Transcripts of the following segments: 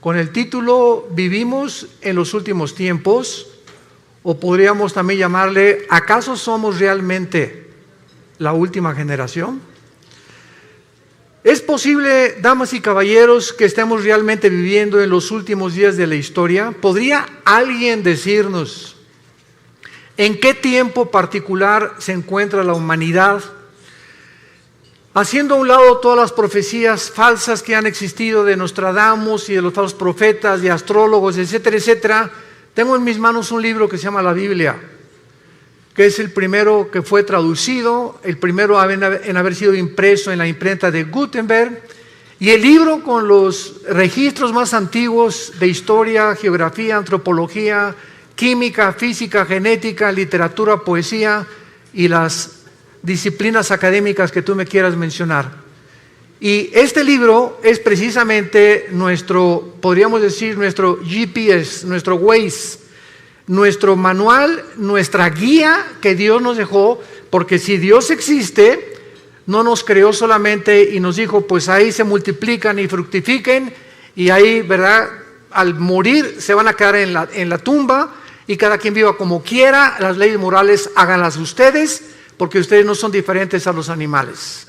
con el título Vivimos en los últimos tiempos, o podríamos también llamarle ¿acaso somos realmente la última generación? ¿Es posible, damas y caballeros, que estemos realmente viviendo en los últimos días de la historia? ¿Podría alguien decirnos en qué tiempo particular se encuentra la humanidad? Haciendo a un lado todas las profecías falsas que han existido de Nostradamus y de los falsos profetas, de astrólogos, etcétera, etcétera, tengo en mis manos un libro que se llama la Biblia, que es el primero que fue traducido, el primero en haber sido impreso en la imprenta de Gutenberg, y el libro con los registros más antiguos de historia, geografía, antropología, química, física, genética, literatura, poesía y las disciplinas académicas que tú me quieras mencionar. Y este libro es precisamente nuestro, podríamos decir, nuestro GPS, nuestro Waze, nuestro manual, nuestra guía que Dios nos dejó, porque si Dios existe, no nos creó solamente y nos dijo, pues ahí se multiplican y fructifiquen, y ahí, ¿verdad?, al morir se van a quedar en la tumba, y cada quien viva como quiera, las leyes morales háganlas ustedes, porque ustedes no son diferentes a los animales.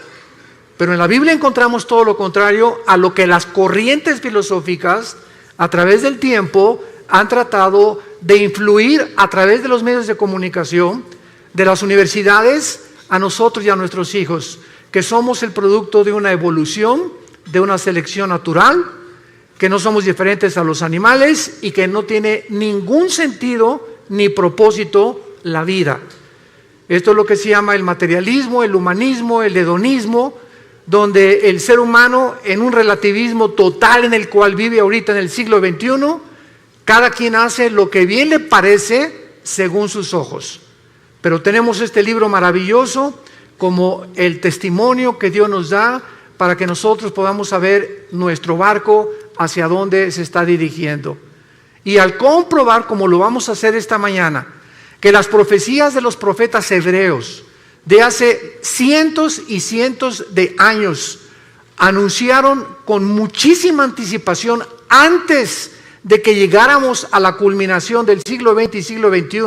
Pero en la Biblia encontramos todo lo contrario a lo que las corrientes filosóficas, a través del tiempo, han tratado de influir a través de los medios de comunicación, de las universidades, a nosotros y a nuestros hijos, que somos el producto de una evolución, de una selección natural, que no somos diferentes a los animales y que no tiene ningún sentido ni propósito la vida. Esto es lo que se llama el materialismo, el humanismo, el hedonismo, donde el ser humano, en un relativismo total en el cual vive ahorita en el siglo XXI, cada quien hace lo que bien le parece según sus ojos. Pero tenemos este libro maravilloso como el testimonio que Dios nos da para que nosotros podamos saber nuestro barco hacia dónde se está dirigiendo. Y al comprobar, como lo vamos a hacer esta mañana, que las profecías de los profetas hebreos de hace cientos y cientos de años anunciaron con muchísima anticipación antes de que llegáramos a la culminación del siglo XX y siglo XXI,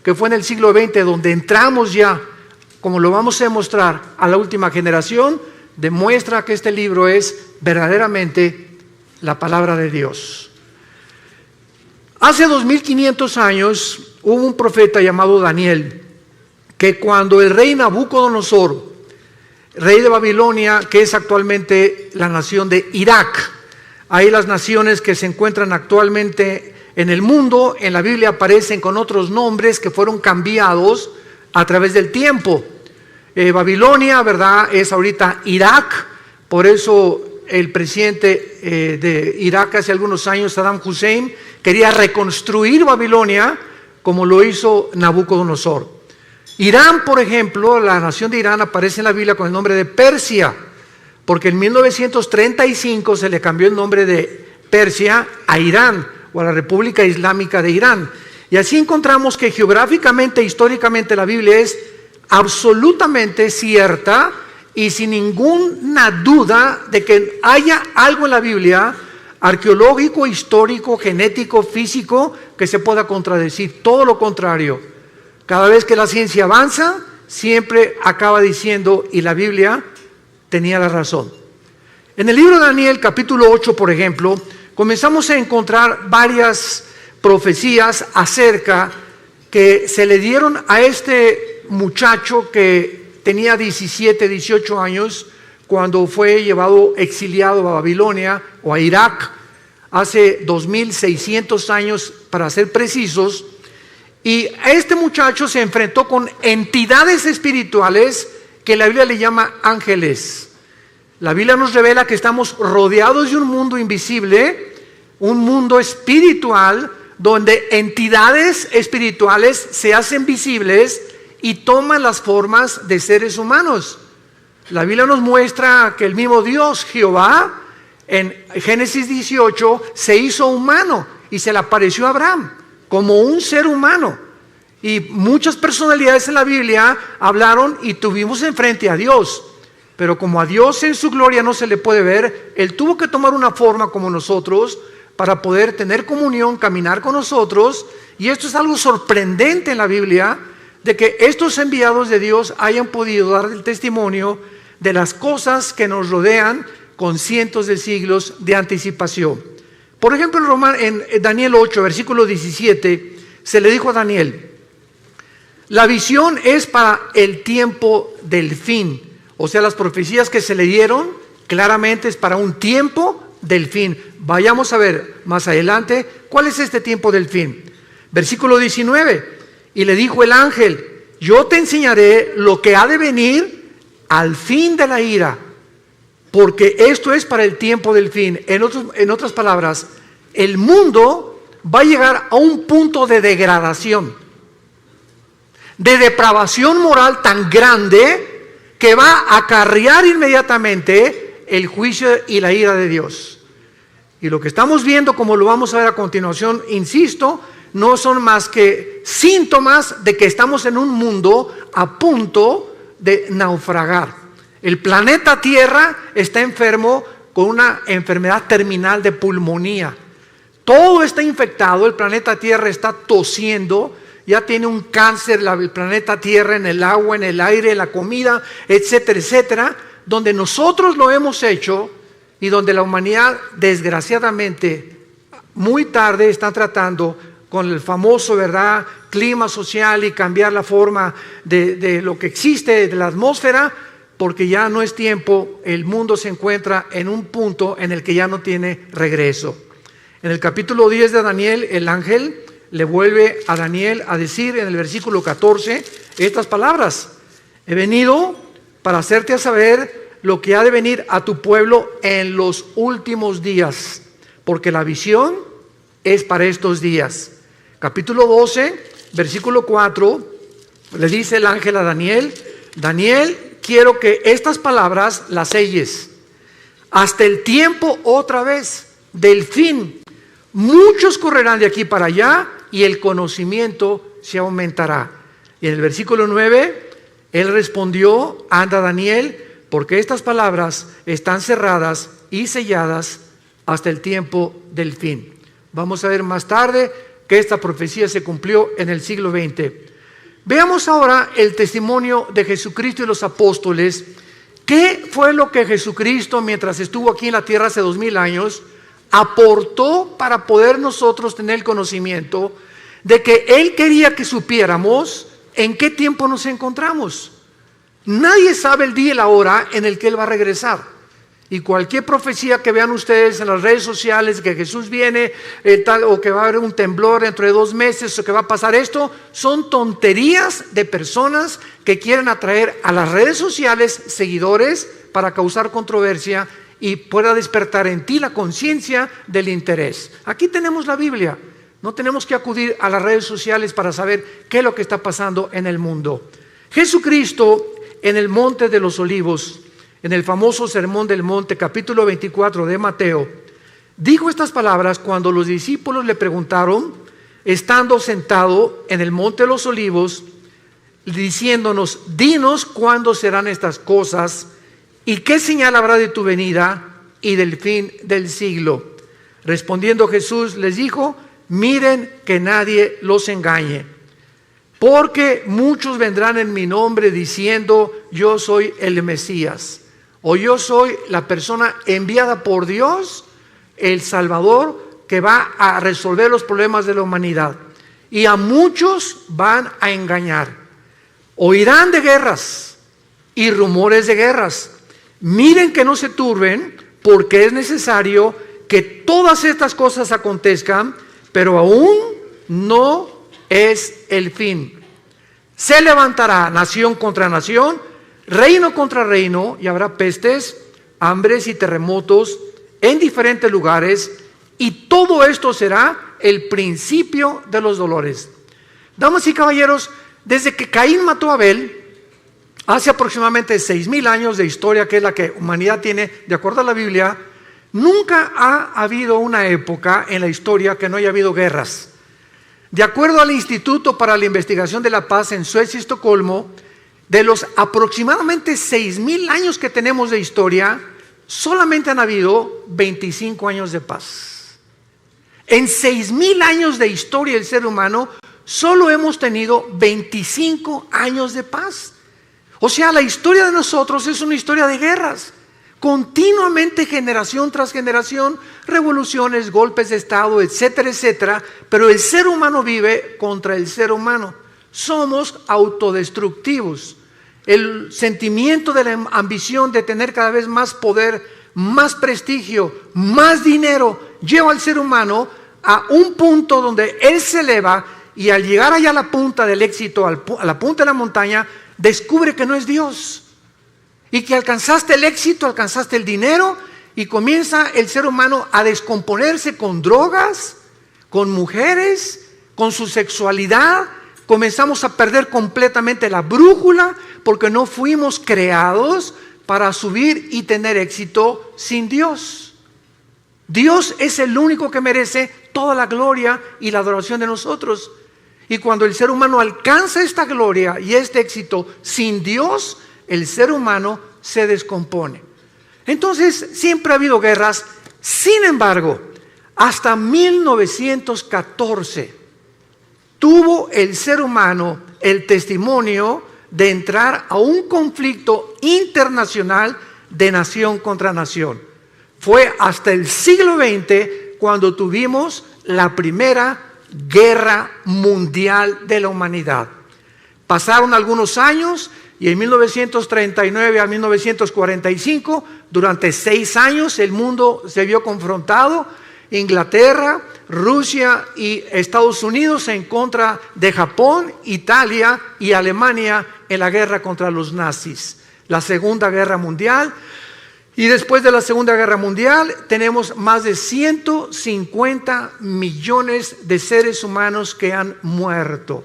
que fue en el siglo XX donde entramos ya, como lo vamos a demostrar, a la última generación, demuestra que este libro es verdaderamente la palabra de Dios. Hace 2500 años hubo un profeta llamado Daniel, que cuando el rey Nabucodonosor, rey de Babilonia, que es actualmente la nación de Irak, ahí las naciones que se encuentran actualmente en el mundo, en la Biblia aparecen con otros nombres que fueron cambiados a través del tiempo. Babilonia, ¿verdad?, es ahorita Irak, por eso el presidente de Irak hace algunos años, Saddam Hussein, quería reconstruir Babilonia como lo hizo Nabucodonosor. Irán, por ejemplo, la nación de Irán aparece en la Biblia con el nombre de Persia, porque en 1935 se le cambió el nombre de Persia a Irán, o a la República Islámica de Irán. Y así encontramos que geográficamente, históricamente, la Biblia es absolutamente cierta y sin ninguna duda de que haya algo en la Biblia arqueológico, histórico, genético, físico que se pueda contradecir. Todo lo contrario. Cada vez que la ciencia avanza, siempre acaba diciendo, y la Biblia tenía la razón. En el libro de Daniel, capítulo 8, por ejemplo, comenzamos a encontrar varias profecías acerca que se le dieron a este muchacho que tenía 17, 18 años cuando fue llevado exiliado a Babilonia o a Irak hace 2600 años para ser precisos. Y este muchacho se enfrentó con entidades espirituales que la Biblia le llama ángeles. La Biblia nos revela que estamos rodeados de un mundo invisible, un mundo espiritual, donde entidades espirituales se hacen visibles y toman las formas de seres humanos. La Biblia nos muestra que el mismo Dios, Jehová, en Génesis 18, se hizo humano y se le apareció a Abraham como un ser humano. Y muchas personalidades en la Biblia hablaron y tuvimos enfrente a Dios. Pero como a Dios en su gloria no se le puede ver, Él tuvo que tomar una forma como nosotros para poder tener comunión, caminar con nosotros. Y esto es algo sorprendente en la Biblia, de que estos enviados de Dios hayan podido dar el testimonio de las cosas que nos rodean con cientos de siglos de anticipación. Por ejemplo, en Daniel 8, versículo 17, se le dijo a Daniel: la visión es para el tiempo del fin. O sea, las profecías que se le dieron claramente es para un tiempo del fin. Vayamos a ver más adelante cuál es este tiempo del fin. Versículo 19, y le dijo el ángel: yo te enseñaré lo que ha de venir al fin de la ira, porque esto es para el tiempo del fin. En otras palabras, el mundo va a llegar a un punto de degradación, de depravación moral tan grande que va a acarrear inmediatamente el juicio y la ira de Dios. Y lo que estamos viendo, como lo vamos a ver a continuación, insisto, no son más que síntomas de que estamos en un mundo a punto de naufragar. El planeta Tierra está enfermo con una enfermedad terminal de pulmonía. Todo está infectado, el planeta Tierra está tosiendo, ya tiene un cáncer el planeta Tierra en el agua, en el aire, en la comida, etcétera, etcétera, donde nosotros lo hemos hecho y donde la humanidad, desgraciadamente, muy tarde está tratando con el famoso, ¿verdad?, clima social y cambiar la forma de lo que existe, de la atmósfera, porque ya no es tiempo, el mundo se encuentra en un punto en el que ya no tiene regreso. En el capítulo 10 de Daniel, el ángel le vuelve a Daniel a decir en el versículo 14 estas palabras: he venido para hacerte a saber lo que ha de venir a tu pueblo en los últimos días, porque la visión es para estos días. Capítulo 12, versículo 4, le dice el ángel a Daniel: Daniel, quiero que estas palabras las selles hasta el tiempo otra vez del fin. Muchos correrán de aquí para allá y el conocimiento se aumentará. Y en el versículo 9, él respondió: anda, Daniel, porque estas palabras están cerradas y selladas hasta el tiempo del fin. Vamos a ver más tarde que esta profecía se cumplió en el siglo XX. Veamos ahora el testimonio de Jesucristo y los apóstoles. ¿Qué fue lo que Jesucristo, mientras estuvo aquí en la tierra hace 2000 años, aportó para poder nosotros tener el conocimiento de que Él quería que supiéramos en qué tiempo nos encontramos? Nadie sabe el día y la hora en el que Él va a regresar. Y cualquier profecía que vean ustedes en las redes sociales, que Jesús viene, o que va a haber un temblor dentro de 2 meses, o que va a pasar esto, son tonterías de personas que quieren atraer a las redes sociales seguidores para causar controversia y pueda despertar en ti la conciencia del interés. Aquí tenemos la Biblia. No tenemos que acudir a las redes sociales para saber qué es lo que está pasando en el mundo. Jesucristo, en el Monte de los Olivos, en el famoso Sermón del Monte, capítulo 24 de Mateo, dijo estas palabras cuando los discípulos le preguntaron, estando sentado en el Monte de los Olivos, diciéndonos: dinos cuándo serán estas cosas y qué señal habrá de tu venida y del fin del siglo. Respondiendo Jesús les dijo: miren que nadie los engañe, porque muchos vendrán en mi nombre diciendo: yo soy el Mesías, o yo soy la persona enviada por Dios, el Salvador, que va a resolver los problemas de la humanidad. Y a muchos van a engañar. Oirán de guerras y rumores de guerras. Miren que no se turben, porque es necesario que todas estas cosas acontezcan, pero aún no es el fin. Se levantará nación contra nación, reino contra reino, y habrá pestes, hambres y terremotos en diferentes lugares, y todo esto será el principio de los dolores. Damas y caballeros, desde que Caín mató a Abel, hace aproximadamente 6000 años de historia, que es la que la humanidad tiene de acuerdo a la Biblia, nunca ha habido una época en la historia que no haya habido guerras. De acuerdo al Instituto para la Investigación de la Paz en Suecia y Estocolmo, de los aproximadamente 6000 años que tenemos de historia, solamente han habido 25 años de paz. En 6,000 años de historia del ser humano, solo hemos tenido 25 años de paz. O sea, la historia de nosotros es una historia de guerras. Continuamente, generación tras generación, revoluciones, golpes de estado, etcétera, etcétera. Pero el ser humano vive contra el ser humano. Somos autodestructivos. El sentimiento de la ambición de tener cada vez más poder, más prestigio, más dinero, lleva al ser humano a un punto donde él se eleva y al llegar allá a la punta del éxito, a la punta de la montaña, descubre que no es Dios. Y que alcanzaste el éxito, alcanzaste el dinero y comienza el ser humano a descomponerse con drogas, con mujeres, con su sexualidad. Comenzamos a perder completamente la brújula porque no fuimos creados para subir y tener éxito sin Dios. Dios es el único que merece toda la gloria y la adoración de nosotros. Y cuando el ser humano alcanza esta gloria y este éxito sin Dios, el ser humano se descompone. Entonces, siempre ha habido guerras. Sin embargo, hasta 1914 tuvo el ser humano el testimonio de entrar a un conflicto internacional de nación contra nación. Fue hasta el siglo XX cuando tuvimos la primera guerra mundial de la humanidad. Pasaron algunos años y en 1939 a 1945, durante 6 años, el mundo se vio confrontado. Inglaterra, Rusia y Estados Unidos en contra de Japón, Italia y Alemania en la guerra contra los nazis. La Segunda Guerra Mundial. Y después de la Segunda Guerra Mundial tenemos más de 150 millones de seres humanos que han muerto.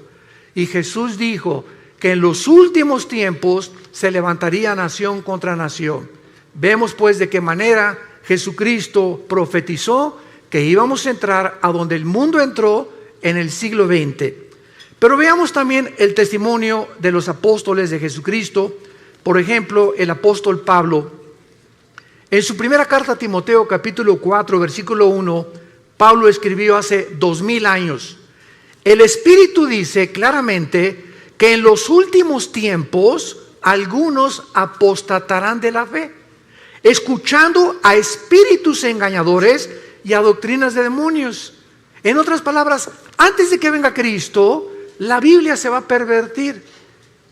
Y Jesús dijo que en los últimos tiempos se levantaría nación contra nación. Vemos pues de qué manera Jesucristo profetizó que íbamos a entrar a donde el mundo entró en el siglo XX. Pero veamos también el testimonio de los apóstoles de Jesucristo. Por ejemplo, el apóstol Pablo. En su primera carta a Timoteo, capítulo 4, versículo 1, Pablo escribió hace 2000 años. El Espíritu dice claramente que en los últimos tiempos algunos apostatarán de la fe, escuchando a espíritus engañadores y a doctrinas de demonios. En otras palabras, antes de que venga Cristo, la Biblia se va a pervertir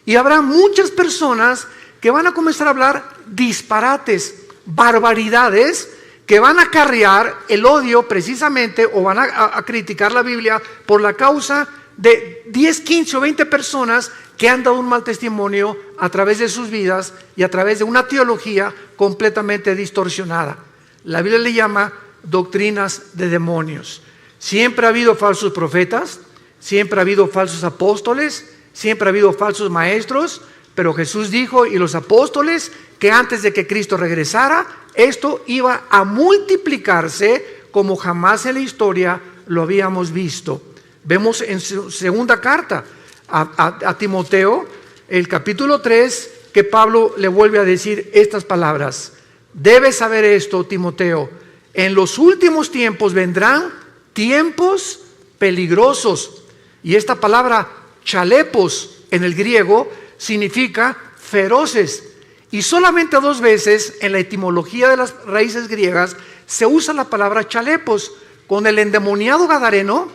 y habrá muchas personas que van a comenzar a hablar disparates, barbaridades, que van a acarrear el odio precisamente, o van a criticar la Biblia por la causa de 10, 15 o 20 personas que han dado un mal testimonio a través de sus vidas y a través de una teología completamente distorsionada. La Biblia le llama doctrinas de demonios. Siempre ha habido falsos profetas, siempre ha habido falsos apóstoles, siempre ha habido falsos maestros, pero Jesús dijo, y los apóstoles, que antes de que Cristo regresara, esto iba a multiplicarse como jamás en la historia lo habíamos visto. Vemos en su segunda carta a Timoteo, el capítulo 3, que Pablo le vuelve a decir estas palabras. Debes saber esto, Timoteo, en los últimos tiempos vendrán tiempos peligrosos. Y esta palabra chalepos en el griego significa feroces. Y solamente 2 veces en la etimología de las raíces griegas se usa la palabra chalepos, con el endemoniado gadareno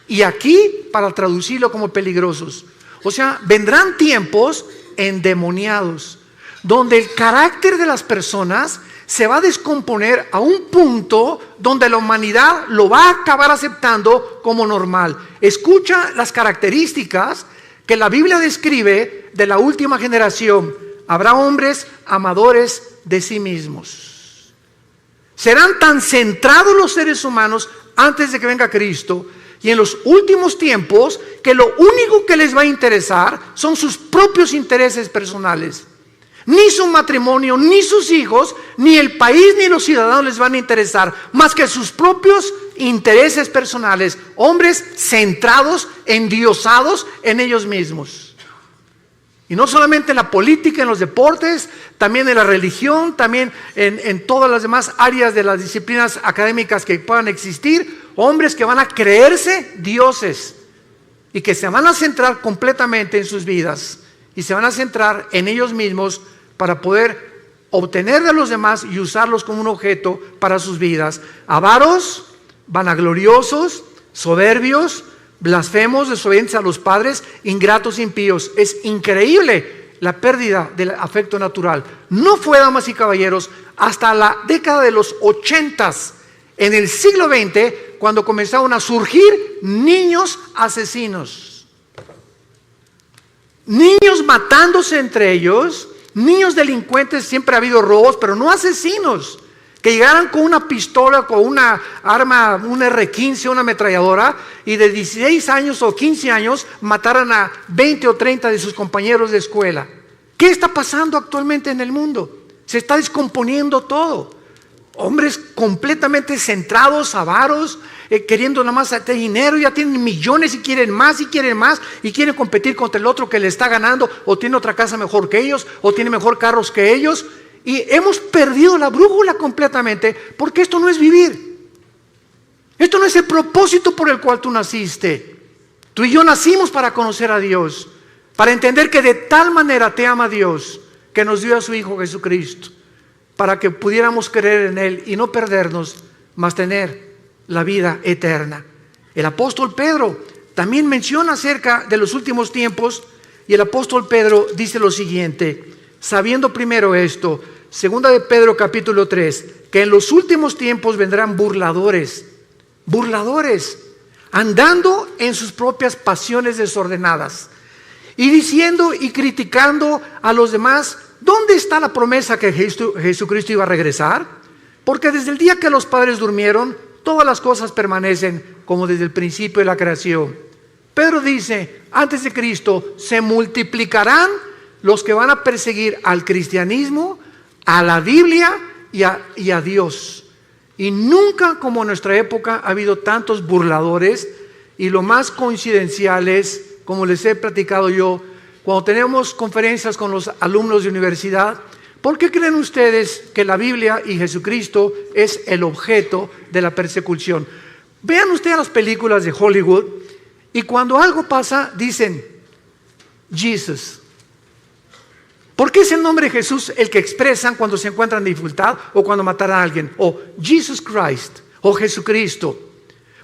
y aquí para traducirlo como peligrosos. O sea, vendrán tiempos endemoniados, donde el carácter de las personas se va a descomponer a un punto donde la humanidad lo va a acabar aceptando como normal. Escucha las características que la Biblia describe de la última generación. Habrá hombres amadores de sí mismos. Serán tan centrados los seres humanos antes de que venga Cristo y en los últimos tiempos que lo único que les va a interesar son sus propios intereses personales. Ni su matrimonio, ni sus hijos, ni el país, ni los ciudadanos les van a interesar más que sus propios intereses personales. Hombres centrados, endiosados en ellos mismos. Y no solamente en la política, en los deportes, también en la religión, también en todas las demás áreas de las disciplinas académicas que puedan existir. hombres que van a creerse dioses y que se van a centrar completamente en sus vidas y se van a centrar en ellos mismos para poder obtener de los demás y usarlos como un objeto para sus vidas. Avaros, vanagloriosos, soberbios, blasfemos, desobedientes a los padres, ingratos, impíos. Es increíble la pérdida del afecto natural. No fue, damas y caballeros, hasta la década de los 80s, en el siglo XX, cuando comenzaron a surgir niños asesinos. Niños matándose entre ellos, niños delincuentes. Siempre ha habido robos, pero no asesinos que llegaran con una pistola, con una arma, un R-15, una ametralladora, y de 16 años o 15 años mataran a 20 o 30 de sus compañeros de escuela. ¿Qué está pasando actualmente en el mundo? Se está descomponiendo todo. Hombres completamente centrados, avaros, queriendo nada más tener dinero, ya tienen millones y quieren más y quieren más y quieren competir contra el otro que le está ganando, o tiene otra casa mejor que ellos, o tiene mejor carros que ellos. Y hemos perdido la brújula completamente, porque esto no es vivir. Esto no es el propósito por el cual tú naciste. Tú y yo nacimos para conocer a Dios, para entender que de tal manera te ama Dios, que nos dio a su Hijo Jesucristo, para que pudiéramos creer en Él y no perdernos, mas tener la vida eterna. El apóstol Pedro también menciona acerca de los últimos tiempos, y el apóstol Pedro dice lo siguiente: sabiendo primero esto, segunda de Pedro capítulo 3, que en los últimos tiempos vendrán burladores, andando en sus propias pasiones desordenadas, y diciendo y criticando a los demás, ¿dónde está la promesa que Jesucristo iba a regresar? Porque desde el día que los padres durmieron, todas las cosas permanecen como desde el principio de la creación. Pedro dice, antes de Cristo se multiplicarán los que van a perseguir al cristianismo, a la Biblia y a Dios. Y nunca como en nuestra época ha habido tantos burladores, y lo más coincidencial es, como les he platicado yo, cuando tenemos conferencias con los alumnos de universidad, ¿por qué creen ustedes que la Biblia y Jesucristo es el objeto de la persecución? Vean ustedes las películas de Hollywood, y cuando algo pasa dicen Jesus. ¿Por qué es el nombre de Jesús el que expresan cuando se encuentran en dificultad o cuando matan a alguien? O Jesus Christ, o Jesucristo.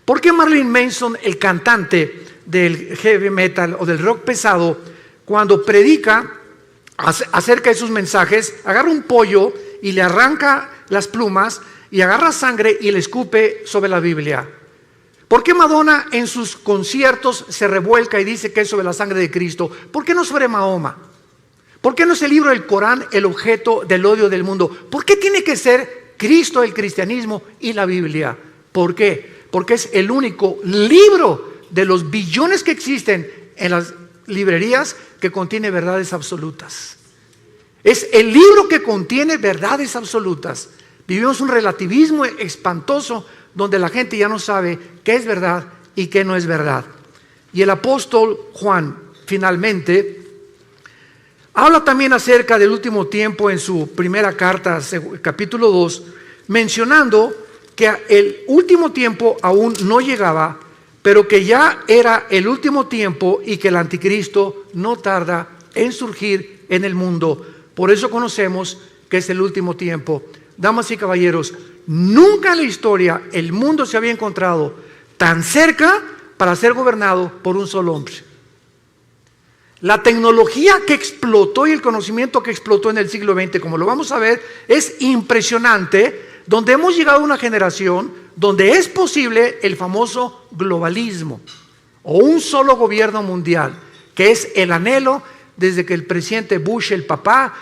¿Por qué Marilyn Manson, el cantante del heavy metal o del rock pesado, cuando predica acerca de sus mensajes, agarra un pollo y le arranca las plumas y agarra sangre y le escupe sobre la Biblia? ¿Por qué Madonna en sus conciertos se revuelca y dice que es sobre la sangre de Cristo? ¿Por qué no sobre Mahoma? ¿Por qué no es el libro del Corán el objeto del odio del mundo? ¿Por qué tiene que ser Cristo, el cristianismo y la Biblia? ¿Por qué? Porque es el único libro de los billones que existen en las librerías que contiene verdades absolutas. Es el libro que contiene verdades absolutas. Vivimos un relativismo espantoso donde la gente ya no sabe qué es verdad y qué no es verdad. Y el apóstol Juan finalmente habla también acerca del último tiempo en su primera carta, capítulo 2, mencionando que el último tiempo aún no llegaba, pero que ya era el último tiempo y que el anticristo no tarda en surgir en el mundo. Por eso conocemos que es el último tiempo. Damas y caballeros, nunca en la historia el mundo se había encontrado tan cerca para ser gobernado por un solo hombre. La tecnología que explotó y el conocimiento que explotó en el siglo XX, como lo vamos a ver, es impresionante, donde hemos llegado a una generación donde es posible el famoso globalismo o un solo gobierno mundial, que es el anhelo desde que el presidente Bush, el Papa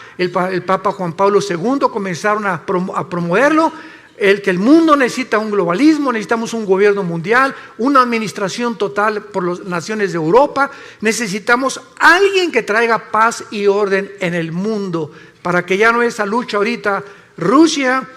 Juan Pablo II comenzaron a promoverlo, que el mundo necesita un globalismo, necesitamos un gobierno mundial, una administración total por las naciones de Europa, necesitamos alguien que traiga paz y orden en el mundo, para que ya no esa lucha ahorita, Rusia,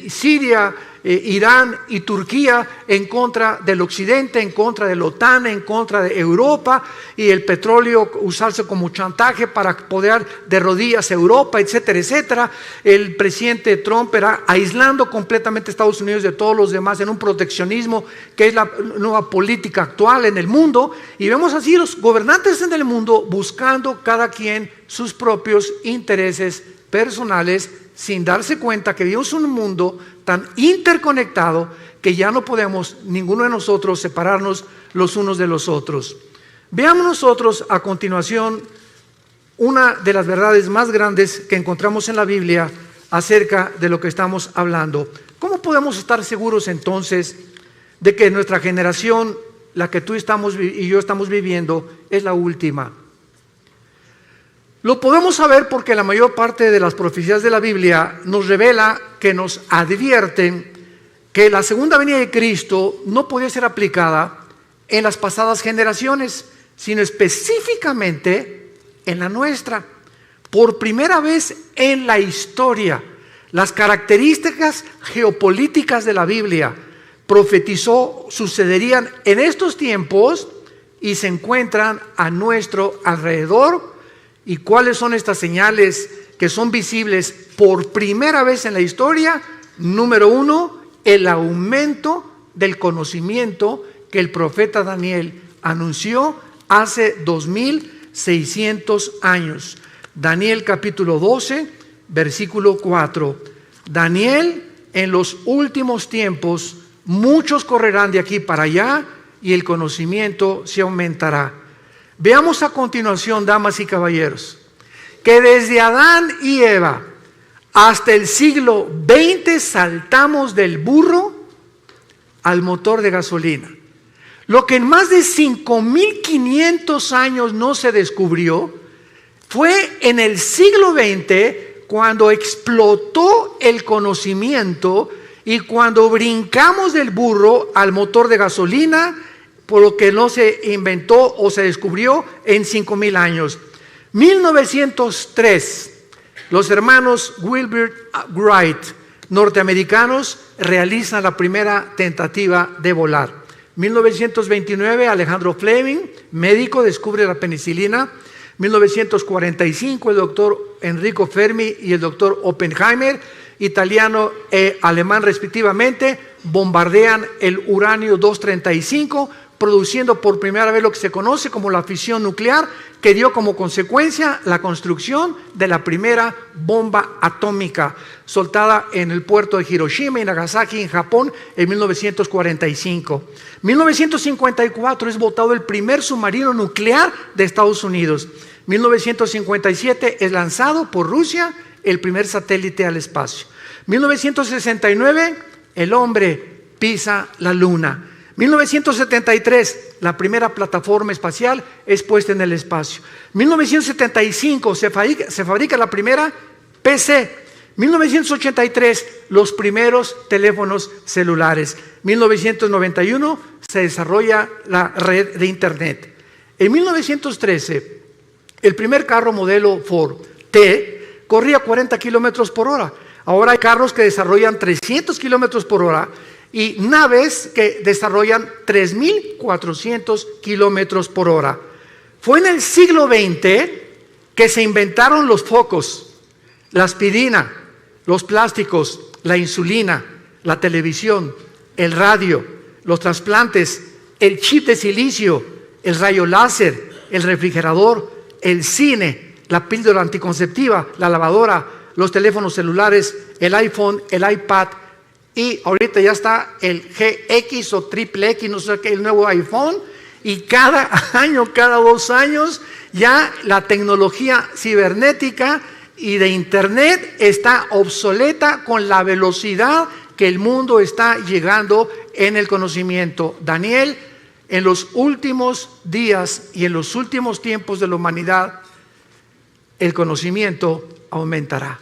Siria, Irán y Turquía en contra del occidente, en contra de la OTAN, en contra de Europa, y el petróleo usarse como chantaje para poder de rodillas a Europa, etcétera, etcétera. El presidente Trump era aislando completamente a Estados Unidos de todos los demás en un proteccionismo que es la nueva política actual en el mundo, y vemos así los gobernantes en el mundo buscando cada quien sus propios intereses personales, sin darse cuenta que vivimos en un mundo tan interconectado que ya no podemos ninguno de nosotros separarnos los unos de los otros. Veamos nosotros a continuación una de las verdades más grandes que encontramos en la Biblia acerca de lo que estamos hablando. ¿Cómo podemos estar seguros entonces de que nuestra generación, la que tú y yo estamos viviendo, es la última? Lo podemos saber porque la mayor parte de las profecías de la Biblia nos revela, que nos advierten que la segunda venida de Cristo no podía ser aplicada en las pasadas generaciones, sino específicamente en la nuestra. Por primera vez en la historia, las características geopolíticas de la Biblia profetizó sucederían en estos tiempos y se encuentran a nuestro alrededor. ¿Y cuáles son estas señales que son visibles por primera vez en la historia? Número uno, el aumento del conocimiento que el profeta Daniel anunció hace 2600 años. Daniel capítulo 12, versículo 4. Daniel, en los últimos tiempos, muchos correrán de aquí para allá y el conocimiento se aumentará. Veamos a continuación, damas y caballeros, que desde Adán y Eva hasta el siglo XX saltamos del burro al motor de gasolina. Lo que en más de 5.500 años no se descubrió fue en el siglo XX cuando explotó el conocimiento y cuando brincamos del burro al motor de gasolina, por lo que no se inventó o se descubrió en 5.000 años. 1903, los hermanos Wilbur Wright, norteamericanos, realizan la primera tentativa de volar. 1929, Alejandro Fleming, médico, descubre la penicilina. 1945, el doctor Enrico Fermi y el doctor Oppenheimer, italiano e alemán respectivamente, bombardean el uranio 235, produciendo por primera vez lo que se conoce como la fisión nuclear, que dio como consecuencia la construcción de la primera bomba atómica, soltada en el puerto de Hiroshima y Nagasaki en Japón en 1945. 1954 es botado el primer submarino nuclear de Estados Unidos. 1957 es lanzado por Rusia el primer satélite al espacio. 1969 el hombre pisa la luna. 1973, la primera plataforma espacial es puesta en el espacio. 1975 se fabrica la primera PC. 1983, los primeros teléfonos celulares. 1991 se desarrolla la red de Internet. En 1913, el primer carro modelo Ford T corría 40 kilómetros por hora. Ahora hay carros que desarrollan 300 kilómetros por hora y naves que desarrollan 3.400 kilómetros por hora. Fue en el siglo XX que se inventaron los focos, la aspirina, los plásticos, la insulina, la televisión, el radio, los trasplantes, el chip de silicio, el rayo láser, el refrigerador, el cine, la píldora anticonceptiva, la lavadora, los teléfonos celulares, el iPhone, el iPad, y ahorita ya está el GX o triple X, no sé qué, el nuevo iPhone, y cada año, cada 2 años, ya la tecnología cibernética y de Internet está obsoleta con la velocidad que el mundo está llegando en el conocimiento. Daniel, en los últimos días y en los últimos tiempos de la humanidad, el conocimiento aumentará.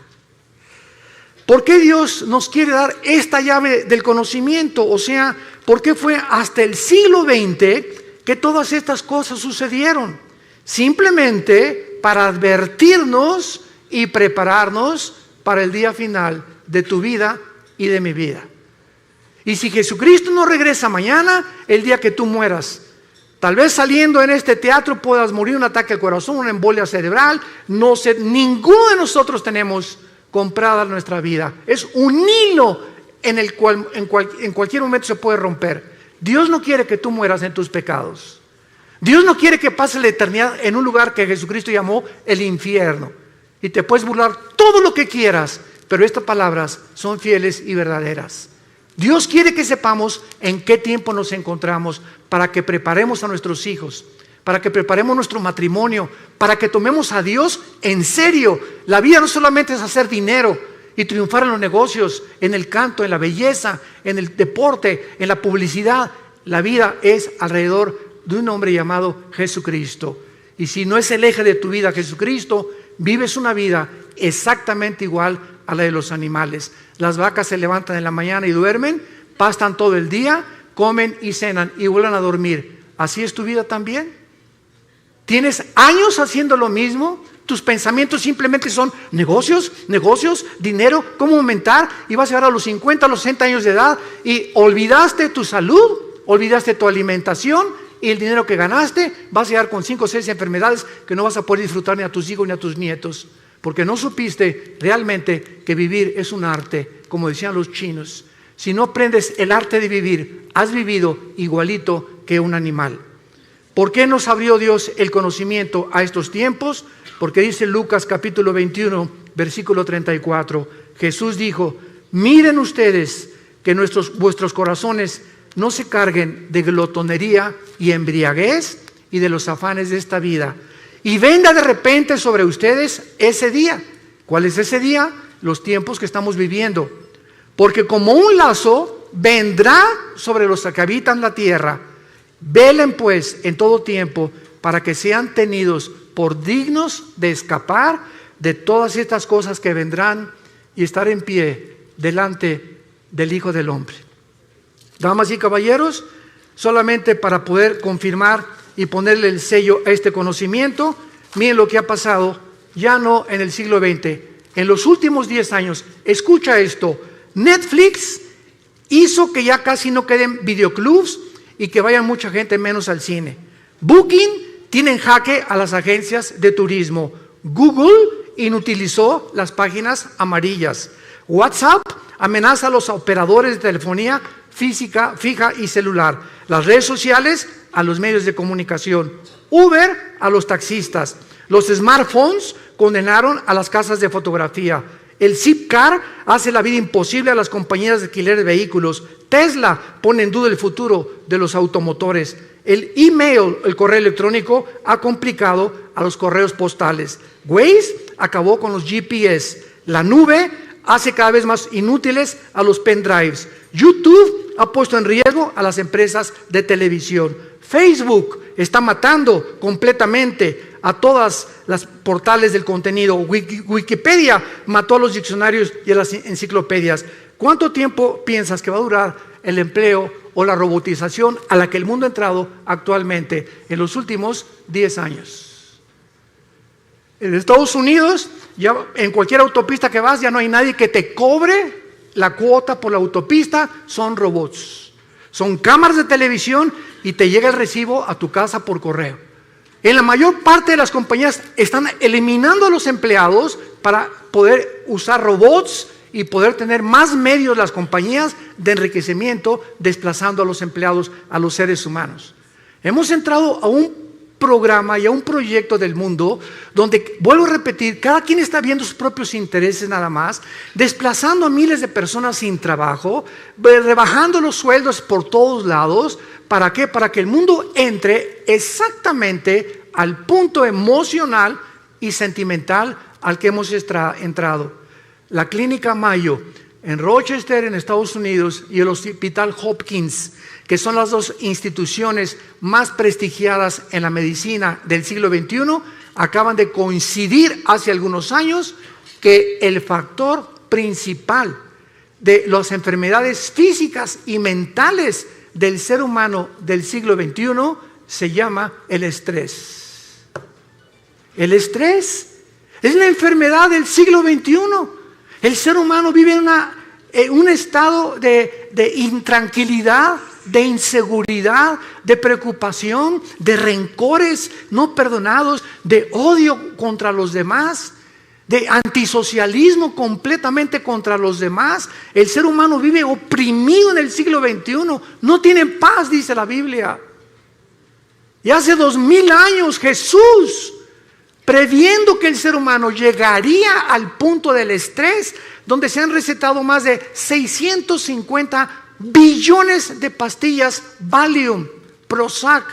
¿Por qué Dios nos quiere dar esta llave del conocimiento? O sea, ¿por qué fue hasta el siglo XX que todas estas cosas sucedieron? Simplemente para advertirnos y prepararnos para el día final de tu vida y de mi vida. Y si Jesucristo no regresa mañana, el día que tú mueras, tal vez saliendo en este teatro puedas morir de un ataque al corazón, una embolia cerebral, no sé, ninguno de nosotros tenemos comprada nuestra vida. Es un hilo en el cual en cualquier momento se puede romper. Dios no quiere que tú mueras en tus pecados. Dios no quiere que pases la eternidad en un lugar que Jesucristo llamó el infierno. Y te puedes burlar todo lo que quieras, pero estas palabras son fieles y verdaderas. Dios quiere que sepamos en qué tiempo nos encontramos para que preparemos a nuestros hijos, para que preparemos nuestro matrimonio, para que tomemos a Dios en serio. La vida no solamente es hacer dinero y triunfar en los negocios, en el canto, en la belleza, en el deporte, en la publicidad. La vida es alrededor de un hombre llamado Jesucristo. Y si no es el eje de tu vida Jesucristo, vives una vida exactamente igual a la de los animales. Las vacas se levantan en la mañana y duermen, pastan todo el día, comen y cenan y vuelven a dormir. ¿Así es tu vida también? ¿Tienes años haciendo lo mismo? Tus pensamientos simplemente son negocios, dinero, cómo aumentar, y vas a llegar a los 50, a los 60 años de edad y olvidaste tu salud, olvidaste tu alimentación y el dinero que ganaste. Vas a llegar con 5 o 6 enfermedades que no vas a poder disfrutar ni a tus hijos ni a tus nietos, porque no supiste realmente que vivir es un arte, como decían los chinos. Si no aprendes el arte de vivir, has vivido igualito que un animal. ¿Por qué nos abrió Dios el conocimiento a estos tiempos? Porque dice Lucas capítulo 21, versículo 34, Jesús dijo: miren ustedes que vuestros corazones no se carguen de glotonería y embriaguez y de los afanes de esta vida, y venga de repente sobre ustedes ese día. ¿Cuál es ese día? Los tiempos que estamos viviendo. Porque como un lazo vendrá sobre los que habitan la tierra. Velen pues en todo tiempo para que sean tenidos por dignos de escapar de todas estas cosas que vendrán y estar en pie delante del Hijo del Hombre. Damas y caballeros, solamente para poder confirmar y ponerle el sello a este conocimiento, miren lo que ha pasado ya no en el siglo XX, en los últimos 10 años. Escucha esto: Netflix hizo que ya casi no queden videoclubs y que vayan mucha gente menos al cine. Booking tiene en jaque a las agencias de turismo. Google inutilizó las páginas amarillas. WhatsApp amenaza a los operadores de telefonía fija y celular. Las redes sociales a los medios de comunicación. Uber a los taxistas. Los smartphones condenaron a las casas de fotografía. El Zipcar hace la vida imposible a las compañías de alquiler de vehículos. Tesla pone en duda el futuro de los automotores. El email, el correo electrónico, ha complicado a los correos postales. Waze acabó con los GPS. La nube hace cada vez más inútiles a los pendrives. YouTube ha puesto en riesgo a las empresas de televisión. Facebook está matando completamente a todas las portales del contenido. Wikipedia mató a los diccionarios y a las enciclopedias. ¿Cuánto tiempo piensas que va a durar el empleo o la robotización a la que el mundo ha entrado actualmente en los últimos 10 años? En Estados Unidos, ya en cualquier autopista que vas, ya no hay nadie que te cobre la cuota por la autopista, son robots. Son cámaras de televisión y te llega el recibo a tu casa por correo. En la mayor parte de las compañías están eliminando a los empleados para poder usar robots y poder tener más medios las compañías de enriquecimiento, desplazando a los empleados, a los seres humanos. Hemos entrado a un programa y a un proyecto del mundo donde, vuelvo a repetir, cada quien está viendo sus propios intereses nada más, desplazando a miles de personas sin trabajo, rebajando los sueldos por todos lados. ¿Para qué? Para que el mundo entre exactamente al punto emocional y sentimental al que hemos entrado. La Clínica Mayo en Rochester, en Estados Unidos, y el Hospital Hopkins, que son las dos instituciones más prestigiadas en la medicina del siglo XXI, acaban de coincidir hace algunos años que el factor principal de las enfermedades físicas y mentales del ser humano del siglo XXI se llama el estrés. El estrés es la enfermedad del siglo XXI. El ser humano vive un estado de intranquilidad, de inseguridad, de preocupación, de rencores no perdonados, de odio contra los demás, de antisocialismo completamente contra los demás. El ser humano vive oprimido en el siglo XXI, no tiene paz, dice la Biblia. Y hace 2000 años Jesús, previendo que el ser humano llegaría al punto del estrés, donde se han recetado más de 650 billones de pastillas Valium, Prozac,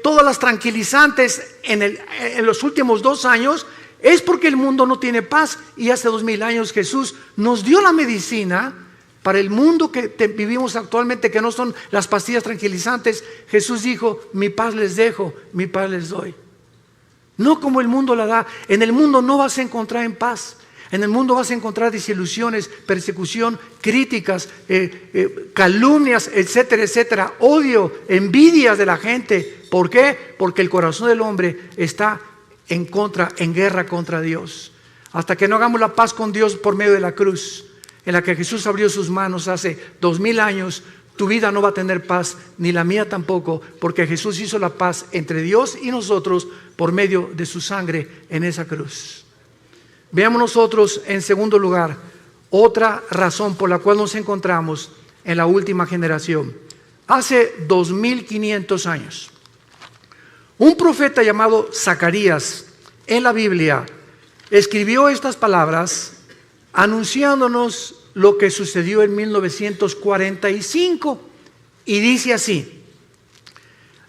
todas las tranquilizantes en los últimos 2 años, es porque el mundo no tiene paz. Y hace 2000 años Jesús nos dio la medicina para el mundo que vivimos actualmente, que no son las pastillas tranquilizantes. Jesús dijo: mi paz les dejo, mi paz les doy. No como el mundo la da. En el mundo no vas a encontrar en paz. En el mundo vas a encontrar desilusiones, persecución, críticas, calumnias, etcétera, etcétera, odio, envidias de la gente. ¿Por qué? Porque el corazón del hombre está en guerra contra Dios. Hasta que no hagamos la paz con Dios por medio de la cruz, en la que Jesús abrió sus manos hace 2000 años, tu vida no va a tener paz, ni la mía tampoco, porque Jesús hizo la paz entre Dios y nosotros por medio de su sangre en esa cruz. Veamos nosotros, en segundo lugar, otra razón por la cual nos encontramos en la última generación. Hace 2500 años, un profeta llamado Zacarías en la Biblia escribió estas palabras anunciándonos lo que sucedió en 1945, y dice así: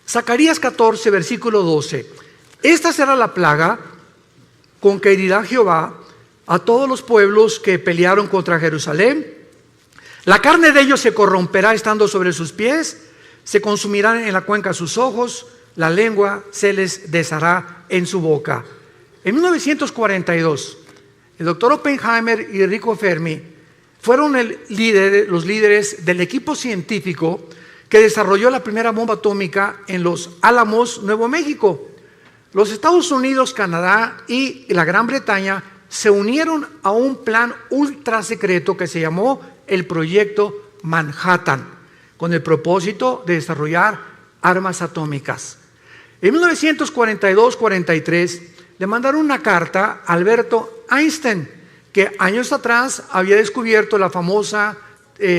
Zacarías 14, versículo 12: esta será la plaga con que herirá Jehová a todos los pueblos que pelearon contra Jerusalén. La carne de ellos se corromperá estando sobre sus pies, se consumirán en la cuenca sus ojos, la lengua se les deshará en su boca. En 1942, el doctor Oppenheimer y Enrico Fermi fueron los líderes del equipo científico que desarrolló la primera bomba atómica en Los Álamos, Nuevo México. Los Estados Unidos, Canadá y la Gran Bretaña se unieron a un plan ultra secreto que se llamó el Proyecto Manhattan, con el propósito de desarrollar armas atómicas. En 1942-43 le mandaron una carta a Alberto Einstein, que años atrás había descubierto la famosa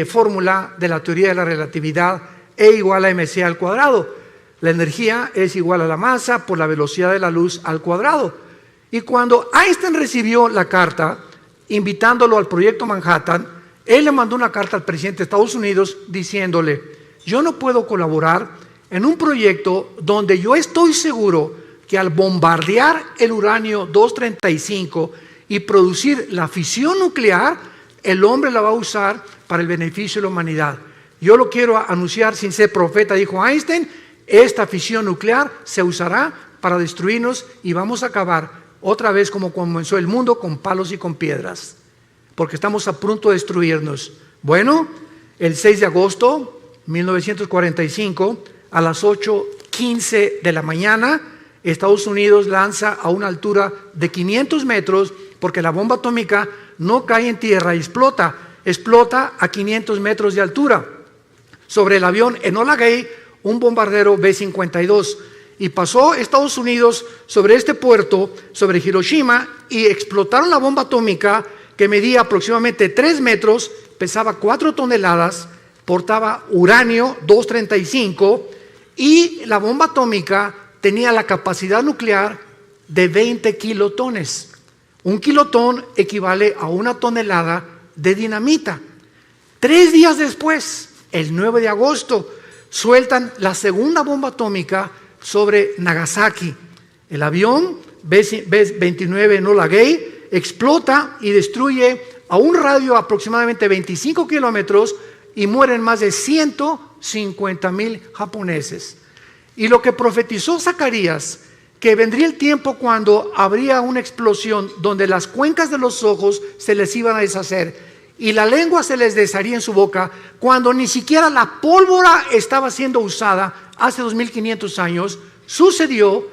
fórmula de la teoría de la relatividad, E igual a mc al cuadrado. La energía es igual a la masa por la velocidad de la luz al cuadrado. Y cuando Einstein recibió la carta invitándolo al Proyecto Manhattan, él le mandó una carta al presidente de Estados Unidos diciéndole: yo no puedo colaborar en un proyecto donde yo estoy seguro que al bombardear el uranio 235 y producir la fisión nuclear, el hombre la va a usar para el beneficio de la humanidad. Yo lo quiero anunciar sin ser profeta, dijo Einstein. Esta fisión nuclear se usará para destruirnos y vamos a acabar otra vez como comenzó el mundo, con palos y con piedras, porque estamos a punto de destruirnos. Bueno, el 6 de agosto de 1945, a las 8:15 de la mañana, Estados Unidos lanza a una altura de 500 metros, porque la bomba atómica no cae en tierra y explota a 500 metros de altura. Sobre el avión Enola Gay, un bombardero B-52, y pasó Estados Unidos sobre este puerto, sobre Hiroshima, y explotaron la bomba atómica, que medía aproximadamente 3 metros, pesaba 4 toneladas, portaba uranio 235, y la bomba atómica tenía la capacidad nuclear de 20 kilotones. Un kilotón equivale a 1 tonelada de dinamita. 3 días después, el 9 de agosto, sueltan la segunda bomba atómica sobre Nagasaki. El avión B-29 Enola Gay explota y destruye a un radio de aproximadamente 25 kilómetros y mueren más de 150,000 japoneses. Y lo que profetizó Zacarías, que vendría el tiempo cuando habría una explosión donde las cuencas de los ojos se les iban a deshacer y la lengua se les desharía en su boca, cuando ni siquiera la pólvora estaba siendo usada hace 2500 años, sucedió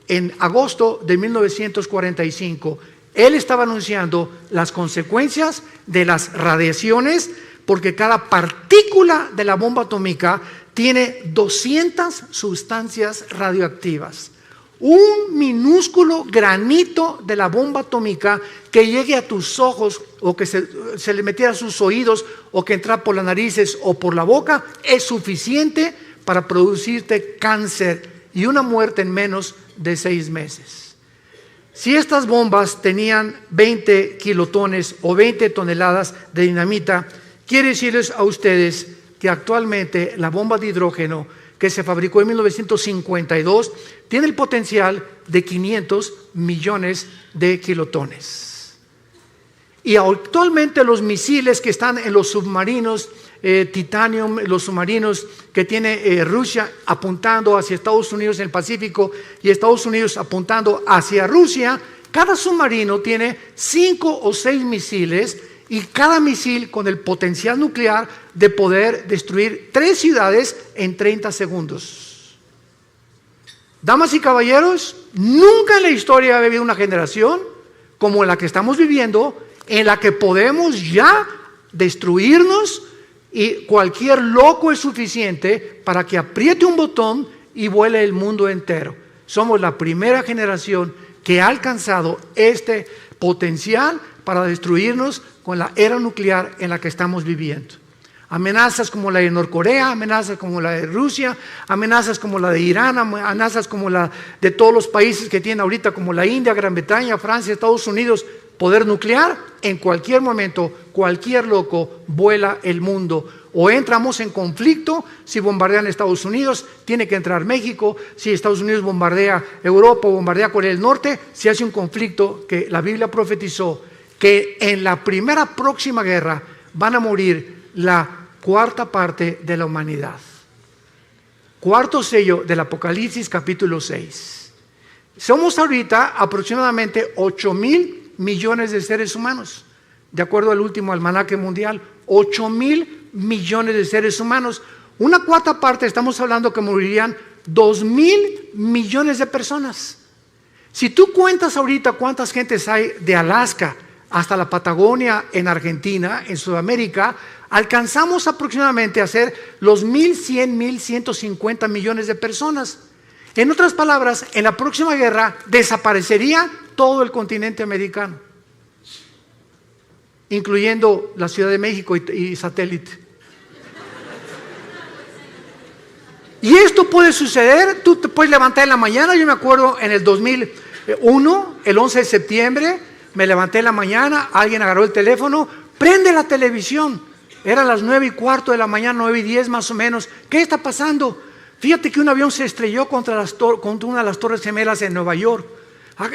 en agosto de 1945. Él estaba anunciando las consecuencias de las radiaciones, porque cada partícula de la bomba atómica tiene 200 sustancias radioactivas. Un minúsculo granito de la bomba atómica que llegue a tus ojos o que se le metiera a sus oídos o que entra por las narices o por la boca es suficiente para producirte cáncer y una muerte en menos de 6 meses. Si estas bombas tenían 20 kilotones o 20 toneladas de dinamita, quiere decirles a ustedes que actualmente la bomba de hidrógeno que se fabricó en 1952 tiene el potencial de 500 millones de kilotones. Y actualmente los misiles que están en los submarinos Titanium, los submarinos que tiene Rusia apuntando hacia Estados Unidos en el Pacífico y Estados Unidos apuntando hacia Rusia, cada submarino tiene 5 o 6 misiles y cada misil con el potencial nuclear de poder destruir 3 ciudades en 30 segundos. Damas y caballeros, nunca en la historia ha habido una generación como la que estamos viviendo, en la que podemos ya destruirnos y cualquier loco es suficiente para que apriete un botón y vuele el mundo entero. Somos la primera generación que ha alcanzado este potencial para destruirnos con la era nuclear en la que estamos viviendo. Amenazas como la de Norcorea, amenazas como la de Rusia, amenazas como la de Irán, amenazas como la de todos los países que tienen ahorita, como la India, Gran Bretaña, Francia, Estados Unidos, poder nuclear. En cualquier momento, cualquier loco vuela el mundo. O entramos en conflicto, si bombardean Estados Unidos, tiene que entrar México. Si Estados Unidos bombardea Europa o bombardea Corea del Norte, se hace un conflicto que la Biblia profetizó que en la primera próxima guerra van a morir la 1/4 parte de la humanidad. 4º sello del Apocalipsis capítulo 6. Somos ahorita aproximadamente 8,000 millones de seres humanos, de acuerdo al último almanaque mundial. 8,000 millones de seres humanos. Una 1/4 parte, estamos hablando que morirían 2,000 millones de personas. Si tú cuentas ahorita cuántas gentes hay de Alaska hasta la Patagonia en Argentina, en Sudamérica, alcanzamos aproximadamente a ser los 1,100, 1,150 millones de personas. En otras palabras, en la próxima guerra desaparecería todo el continente americano, incluyendo la Ciudad de México y satélite. Y esto puede suceder, tú te puedes levantar en la mañana. Yo me acuerdo en el 2001, el 11 de septiembre, me levanté en la mañana, alguien agarró el teléfono, prende la televisión. Eran las 9:15 de la mañana, 9:10 más o menos. ¿Qué está pasando? Fíjate que un avión se estrelló contra una de las Torres Gemelas en Nueva York.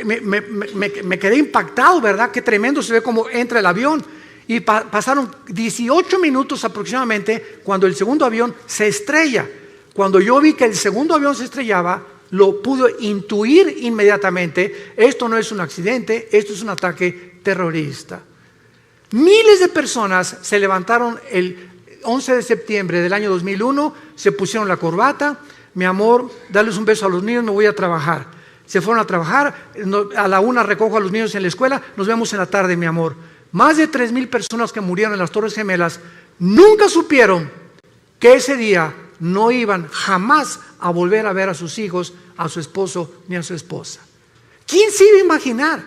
Me quedé impactado, ¿verdad? Qué tremendo se ve cómo entra el avión. Y pasaron 18 minutos aproximadamente cuando el segundo avión se estrella. Cuando yo vi que el segundo avión se estrellaba, lo pude intuir inmediatamente. Esto no es un accidente, esto es un ataque terrorista. Miles de personas se levantaron el 11 de septiembre del año 2001, se pusieron la corbata. Mi amor, darles un beso a los niños, me voy a trabajar. Se fueron a trabajar, a la 1 recojo a los niños en la escuela, nos vemos en la tarde, mi amor. Más de 3,000 personas que murieron en las Torres Gemelas nunca supieron que ese día no iban jamás a volver a ver a sus hijos, a su esposo ni a su esposa. ¿Quién se iba a imaginar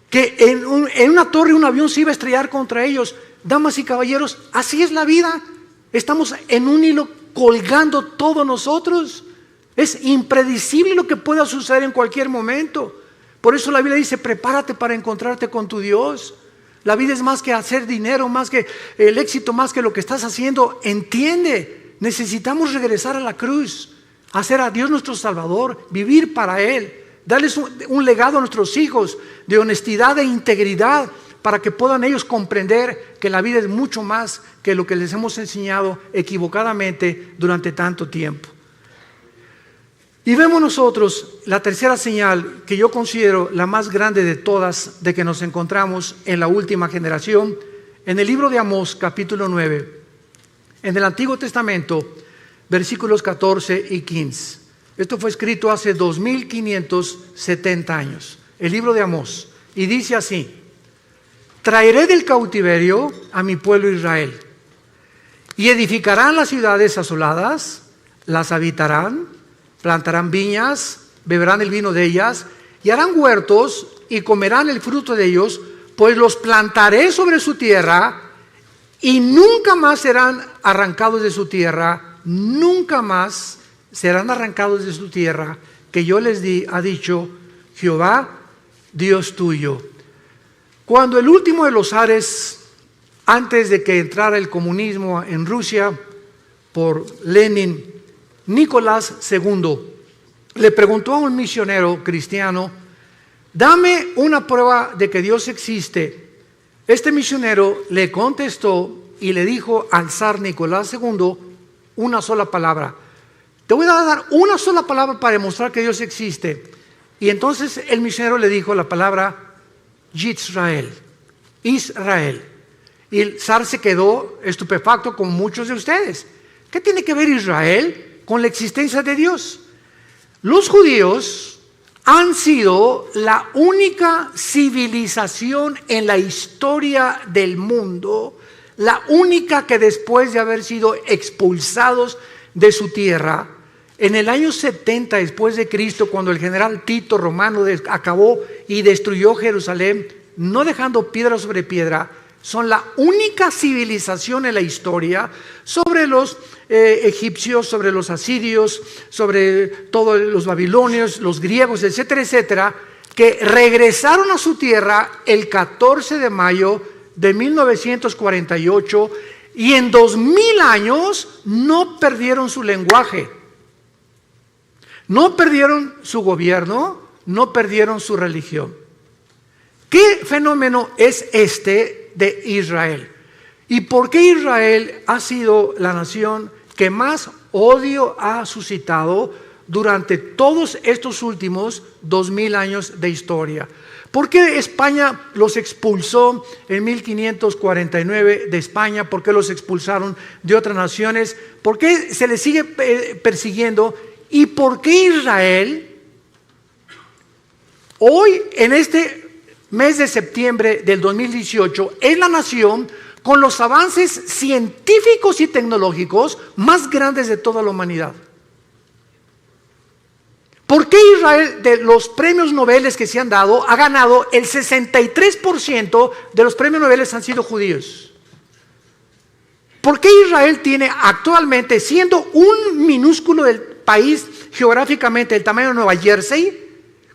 que en una torre un avión se iba a estrellar contra ellos? Damas y caballeros, así es la vida. Estamos en un hilo colgando todos nosotros. Es impredecible lo que pueda suceder en cualquier momento. Por eso la Biblia dice: prepárate para encontrarte con tu Dios. La vida es más que hacer dinero, más que el éxito, más que lo que estás haciendo. Entiende, necesitamos regresar a la cruz, hacer a Dios nuestro Salvador, vivir para Él, darles un legado a nuestros hijos de honestidad e integridad, para que puedan ellos comprender que la vida es mucho más que lo que les hemos enseñado equivocadamente durante tanto tiempo. Y vemos nosotros la tercera señal, que yo considero la más grande de todas, de que nos encontramos en la última generación, en el libro de Amós, capítulo 9, en el Antiguo Testamento, versículos 14 y 15. Esto fue escrito hace 2570 años. El libro de Amós, y dice así: traeré del cautiverio a mi pueblo Israel, y edificarán las ciudades asoladas, las habitarán, plantarán viñas, beberán el vino de ellas, y harán huertos y comerán el fruto de ellos, pues los plantaré sobre su tierra y nunca más serán arrancados de su tierra, nunca más serán arrancados de su tierra que yo les di, ha dicho Jehová, Dios tuyo. Cuando el último de los zares, antes de que entrara el comunismo en Rusia por Lenin, Nicolás II, le preguntó a un misionero cristiano: dame una prueba de que Dios existe. Este misionero le contestó y le dijo al zar Nicolás II una sola palabra: te voy a dar una sola palabra para demostrar que Dios existe. Y entonces el misionero le dijo la palabra Yisrael, Israel. Y el zar se quedó estupefacto, como muchos de ustedes. ¿Qué tiene que ver Israel con la existencia de Dios? Los judíos han sido la única civilización en la historia del mundo, la única que después de haber sido expulsados de su tierra, en el año 70 después de Cristo, cuando el general Tito romano acabó y destruyó Jerusalén, no dejando piedra sobre piedra, son la única civilización en la historia sobre los egipcios, sobre los asirios, sobre todos los babilonios, los griegos, etcétera, etcétera, que regresaron a su tierra el 14 de mayo de 1948 y en 2000 años no perdieron su lenguaje, no perdieron su gobierno, no perdieron su religión. ¿Qué fenómeno es este de Israel? ¿Y por qué Israel ha sido la nación que más odio ha suscitado durante todos estos últimos 2000 años de historia? ¿Por qué España los expulsó en 1549 de España? ¿Por qué los expulsaron de otras naciones? ¿Por qué se les sigue persiguiendo? ¿Y por qué Israel hoy, en este mes de septiembre del 2018, es la nación con los avances científicos y tecnológicos más grandes de toda la humanidad? ¿Por qué Israel, de los premios Nobel que se han dado, ha ganado el 63% de los premios Nobel han sido judíos? ¿Por qué Israel tiene actualmente, siendo un minúsculo del país geográficamente del tamaño de Nueva Jersey,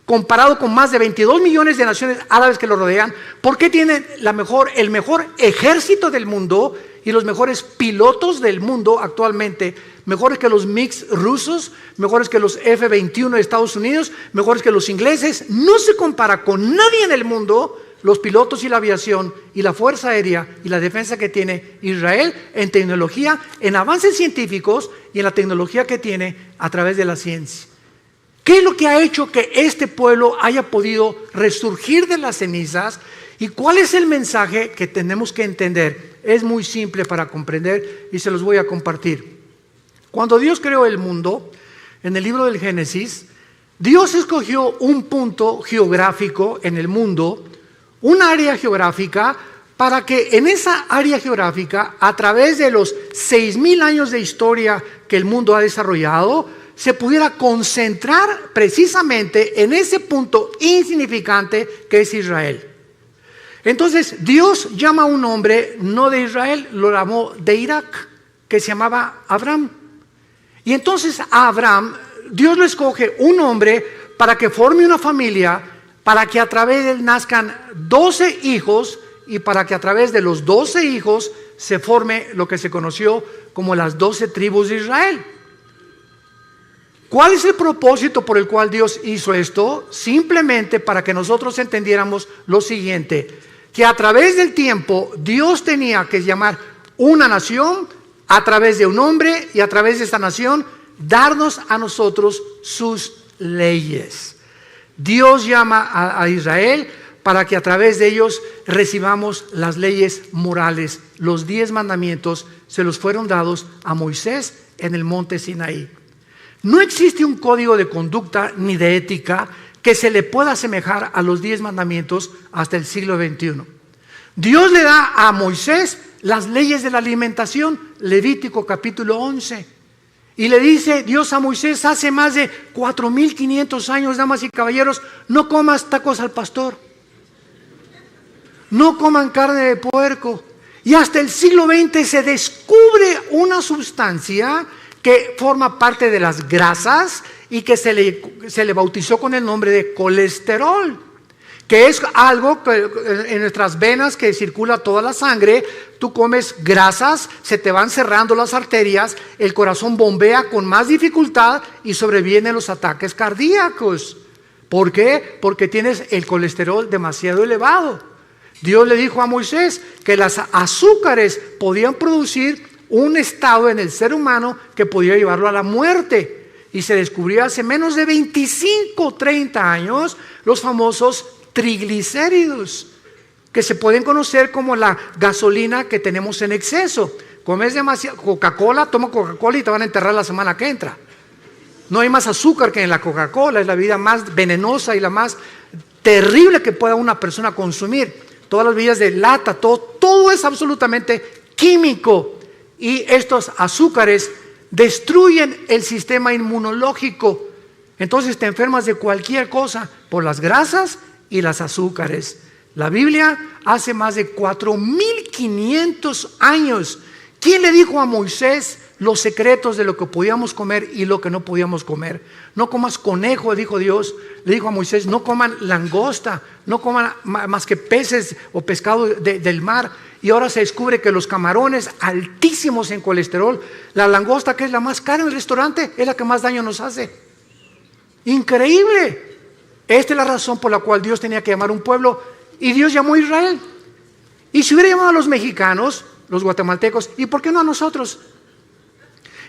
comparado con más de 22 millones de naciones árabes que lo rodean, por qué tiene el mejor ejército del mundo y los mejores pilotos del mundo actualmente, mejores que los MiG rusos, mejores que los F-21 de Estados Unidos, mejores que los ingleses? No se compara con nadie en el mundo los pilotos y la aviación y la fuerza aérea y la defensa que tiene Israel en tecnología, en avances científicos y en la tecnología que tiene a través de la ciencia. ¿Qué es lo que ha hecho que este pueblo haya podido resurgir de las cenizas? ¿Y cuál es el mensaje que tenemos que entender? Es muy simple para comprender y se los voy a compartir. Cuando Dios creó el mundo, en el libro del Génesis, Dios escogió un punto geográfico en el mundo, un área geográfica, para que en esa área geográfica, a través de los 6,000 años de historia que el mundo ha desarrollado, se pudiera concentrar precisamente en ese punto insignificante que es Israel. Entonces Dios llama a un hombre, no de Israel, lo llamó de Irak, que se llamaba Abraham. Y entonces a Abraham, Dios le escoge un hombre para que forme una familia, para que a través de él nazcan 12 hijos y para que a través de los 12 hijos se forme lo que se conoció como las 12 tribus de Israel. ¿Cuál es el propósito por el cual Dios hizo esto? Simplemente para que nosotros entendiéramos lo siguiente, que a través del tiempo Dios tenía que llamar una nación a través de un hombre y a través de esta nación darnos a nosotros sus leyes. Dios llama a Israel para que a través de ellos recibamos las leyes morales. Los 10 mandamientos se los fueron dados a Moisés en el monte Sinaí. No existe un código de conducta ni de ética que se le pueda asemejar a los 10 mandamientos hasta el siglo XXI. Dios le da a Moisés las leyes de la alimentación, Levítico capítulo 11. Y le dice Dios a Moisés hace más de 4,500 años, damas y caballeros, no comas tacos al pastor, no coman carne de puerco. Y hasta el siglo XX se descubre una sustancia que forma parte de las grasas y que se le bautizó con el nombre de colesterol, que es algo que en nuestras venas que circula toda la sangre. Tú comes grasas, se te van cerrando las arterias, el corazón bombea con más dificultad y sobrevienen los ataques cardíacos. ¿Por qué? Porque tienes el colesterol demasiado elevado. Dios le dijo a Moisés que las azúcares podían producir un estado en el ser humano que podía llevarlo a la muerte. Y se descubrió hace menos de 25, 30 años los famosos triglicéridos, que se pueden conocer como la gasolina que tenemos en exceso. Comes demasiado Coca-Cola, toma Coca-Cola y te van a enterrar la semana que entra. No hay más azúcar que en la Coca-Cola, es la bebida más venenosa y la más terrible que pueda una persona consumir. Todas las bebidas de lata, todo es absolutamente químico, y estos azúcares destruyen el sistema inmunológico. Entonces te enfermas de cualquier cosa por las grasas y las azúcares. La Biblia hace más de 4,500 años. ¿Quién le dijo a Moisés los secretos de lo que podíamos comer y lo que no podíamos comer? No comas conejo, dijo Dios. Le dijo a Moisés, no coman langosta, no coman más que peces o pescado del mar. Y ahora se descubre que los camarones, altísimos en colesterol, la langosta, que es la más cara en el restaurante, es la que más daño nos hace. Increíble. Esta es la razón por la cual Dios tenía que llamar a un pueblo, y Dios llamó a Israel. Y si hubiera llamado a los mexicanos, los guatemaltecos, ¿y por qué no a nosotros?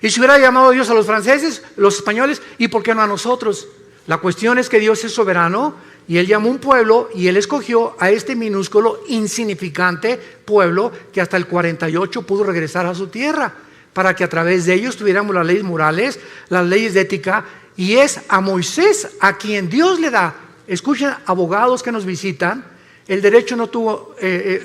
Y si hubiera llamado a Dios a los franceses, los españoles, ¿y por qué no a nosotros? La cuestión es que Dios es soberano, y Él llamó un pueblo, y Él escogió a este minúsculo, insignificante pueblo que hasta el 48 pudo regresar a su tierra, para que a través de ellos tuviéramos las leyes morales, las leyes de ética. Y es a Moisés a quien Dios le da. Escuchen, abogados que nos visitan, el derecho no tuvo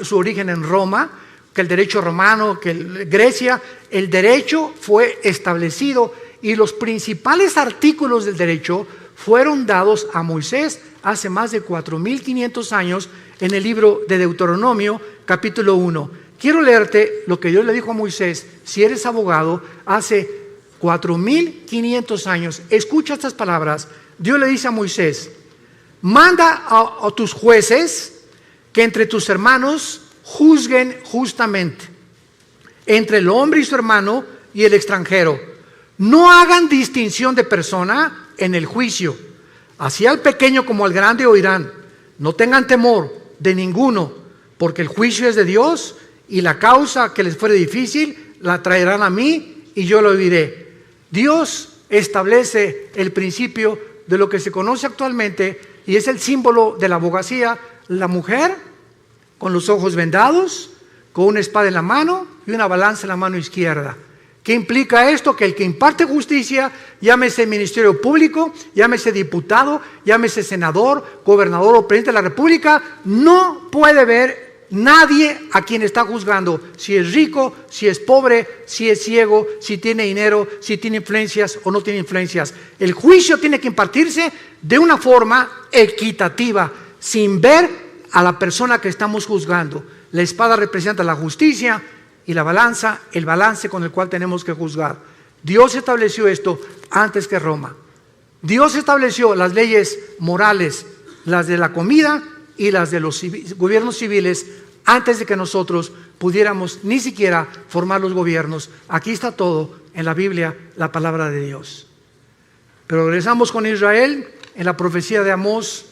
su origen en Roma, que el derecho romano, que Grecia. El derecho fue establecido, y los principales artículos del derecho fueron dados a Moisés hace más de 4,500 años en el libro de Deuteronomio, capítulo 1. Quiero leerte lo que Dios le dijo a Moisés, si eres abogado, hace 4,500 años. Escucha estas palabras. Dios le dice a Moisés, manda a tus jueces que entre tus hermanos juzguen justamente, entre el hombre y su hermano y el extranjero. No hagan distinción de persona en el juicio. Así al pequeño como al grande oirán. No tengan temor de ninguno, porque el juicio es de Dios, y la causa que les fuere difícil la traerán a mí, y yo lo oiré. Dios establece el principio de lo que se conoce actualmente, y es el símbolo de la abogacía: la mujer con los ojos vendados, con una espada en la mano y una balanza en la mano izquierda. ¿Qué implica esto? Que el que imparte justicia, llámese ministerio público, llámese diputado, llámese senador, gobernador o presidente de la república, no puede ver nadie a quien está juzgando, si es rico, si es pobre, si es ciego, si tiene dinero, si tiene influencias o no tiene influencias. El juicio tiene que impartirse de una forma equitativa, sin ver a la persona que estamos juzgando. La espada representa la justicia y la balanza, el balance con el cual tenemos que juzgar. Dios estableció esto antes que Roma. Dios estableció las leyes morales, las de la comida y las de los gobiernos civiles, antes de que nosotros pudiéramos ni siquiera formar los gobiernos. Aquí está todo en la Biblia, la palabra de Dios. Pero regresamos con Israel. En la profecía de Amós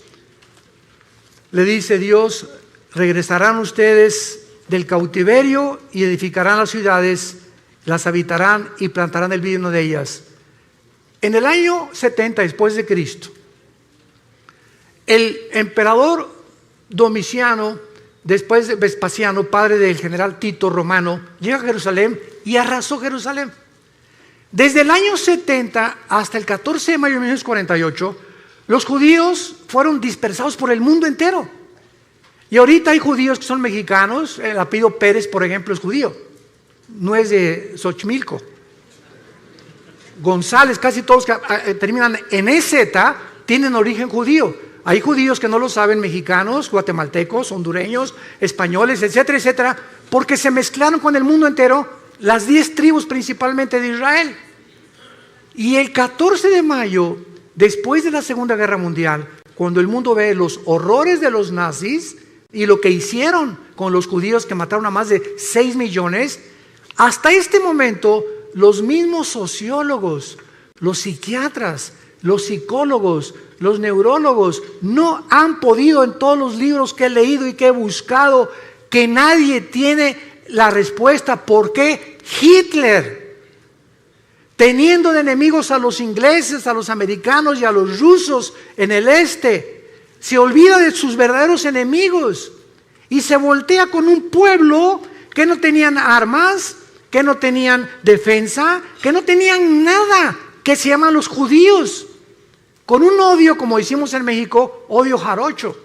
le dice Dios: regresarán ustedes del cautiverio y edificarán las ciudades, las habitarán y plantarán el vino de ellas. En el año 70 después de Cristo, el emperador Domiciano, después de Vespasiano, padre del general Tito romano, llega a Jerusalén y arrasó Jerusalén. Desde el año 70 hasta el 14 de mayo de 1948, Los judíos fueron dispersados por el mundo entero. Y ahorita hay judíos que son mexicanos. El apellido Pérez, por ejemplo, es judío. No es de Xochimilco. González, casi todos que terminan en EZ tienen origen judío. Hay judíos que no lo saben, mexicanos, guatemaltecos, hondureños, españoles, etcétera, etcétera, porque se mezclaron con el mundo entero, las 10 tribus principalmente de Israel. Y el 14 de mayo, después de la Segunda Guerra Mundial, cuando el mundo ve los horrores de los nazis y lo que hicieron con los judíos que mataron a más de 6 millones, hasta este momento los mismos sociólogos, los psiquiatras, los psicólogos, los neurólogos no han podido, en todos los libros que he leído y que he buscado, que nadie tiene la respuesta por qué Hitler, teniendo de enemigos a los ingleses, a los americanos y a los rusos en el este, se olvida de sus verdaderos enemigos y se voltea con un pueblo que no tenían armas, que no tenían defensa, que no tenían nada, que se llaman los judíos, con un odio, como decimos en México, odio jarocho.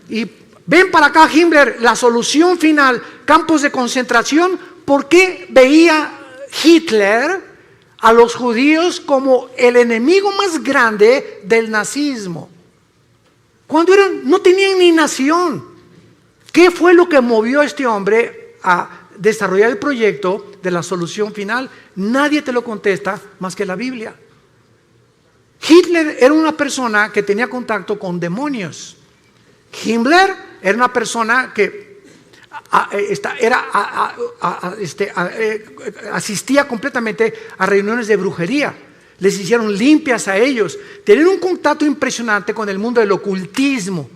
Y ven para acá, Himmler, la solución final, campos de concentración. ¿Por qué veía Hitler a los judíos como el enemigo más grande del nazismo? Cuando no tenían ni nación. ¿Qué fue lo que movió a este hombre a desarrollar el proyecto de la solución final? Nadie te lo contesta más que la Biblia. Hitler era una persona que tenía contacto con demonios. Himmler era una persona que asistía completamente a reuniones de brujería. Les hicieron limpias a ellos. Tenían un contacto impresionante con el mundo del ocultismo.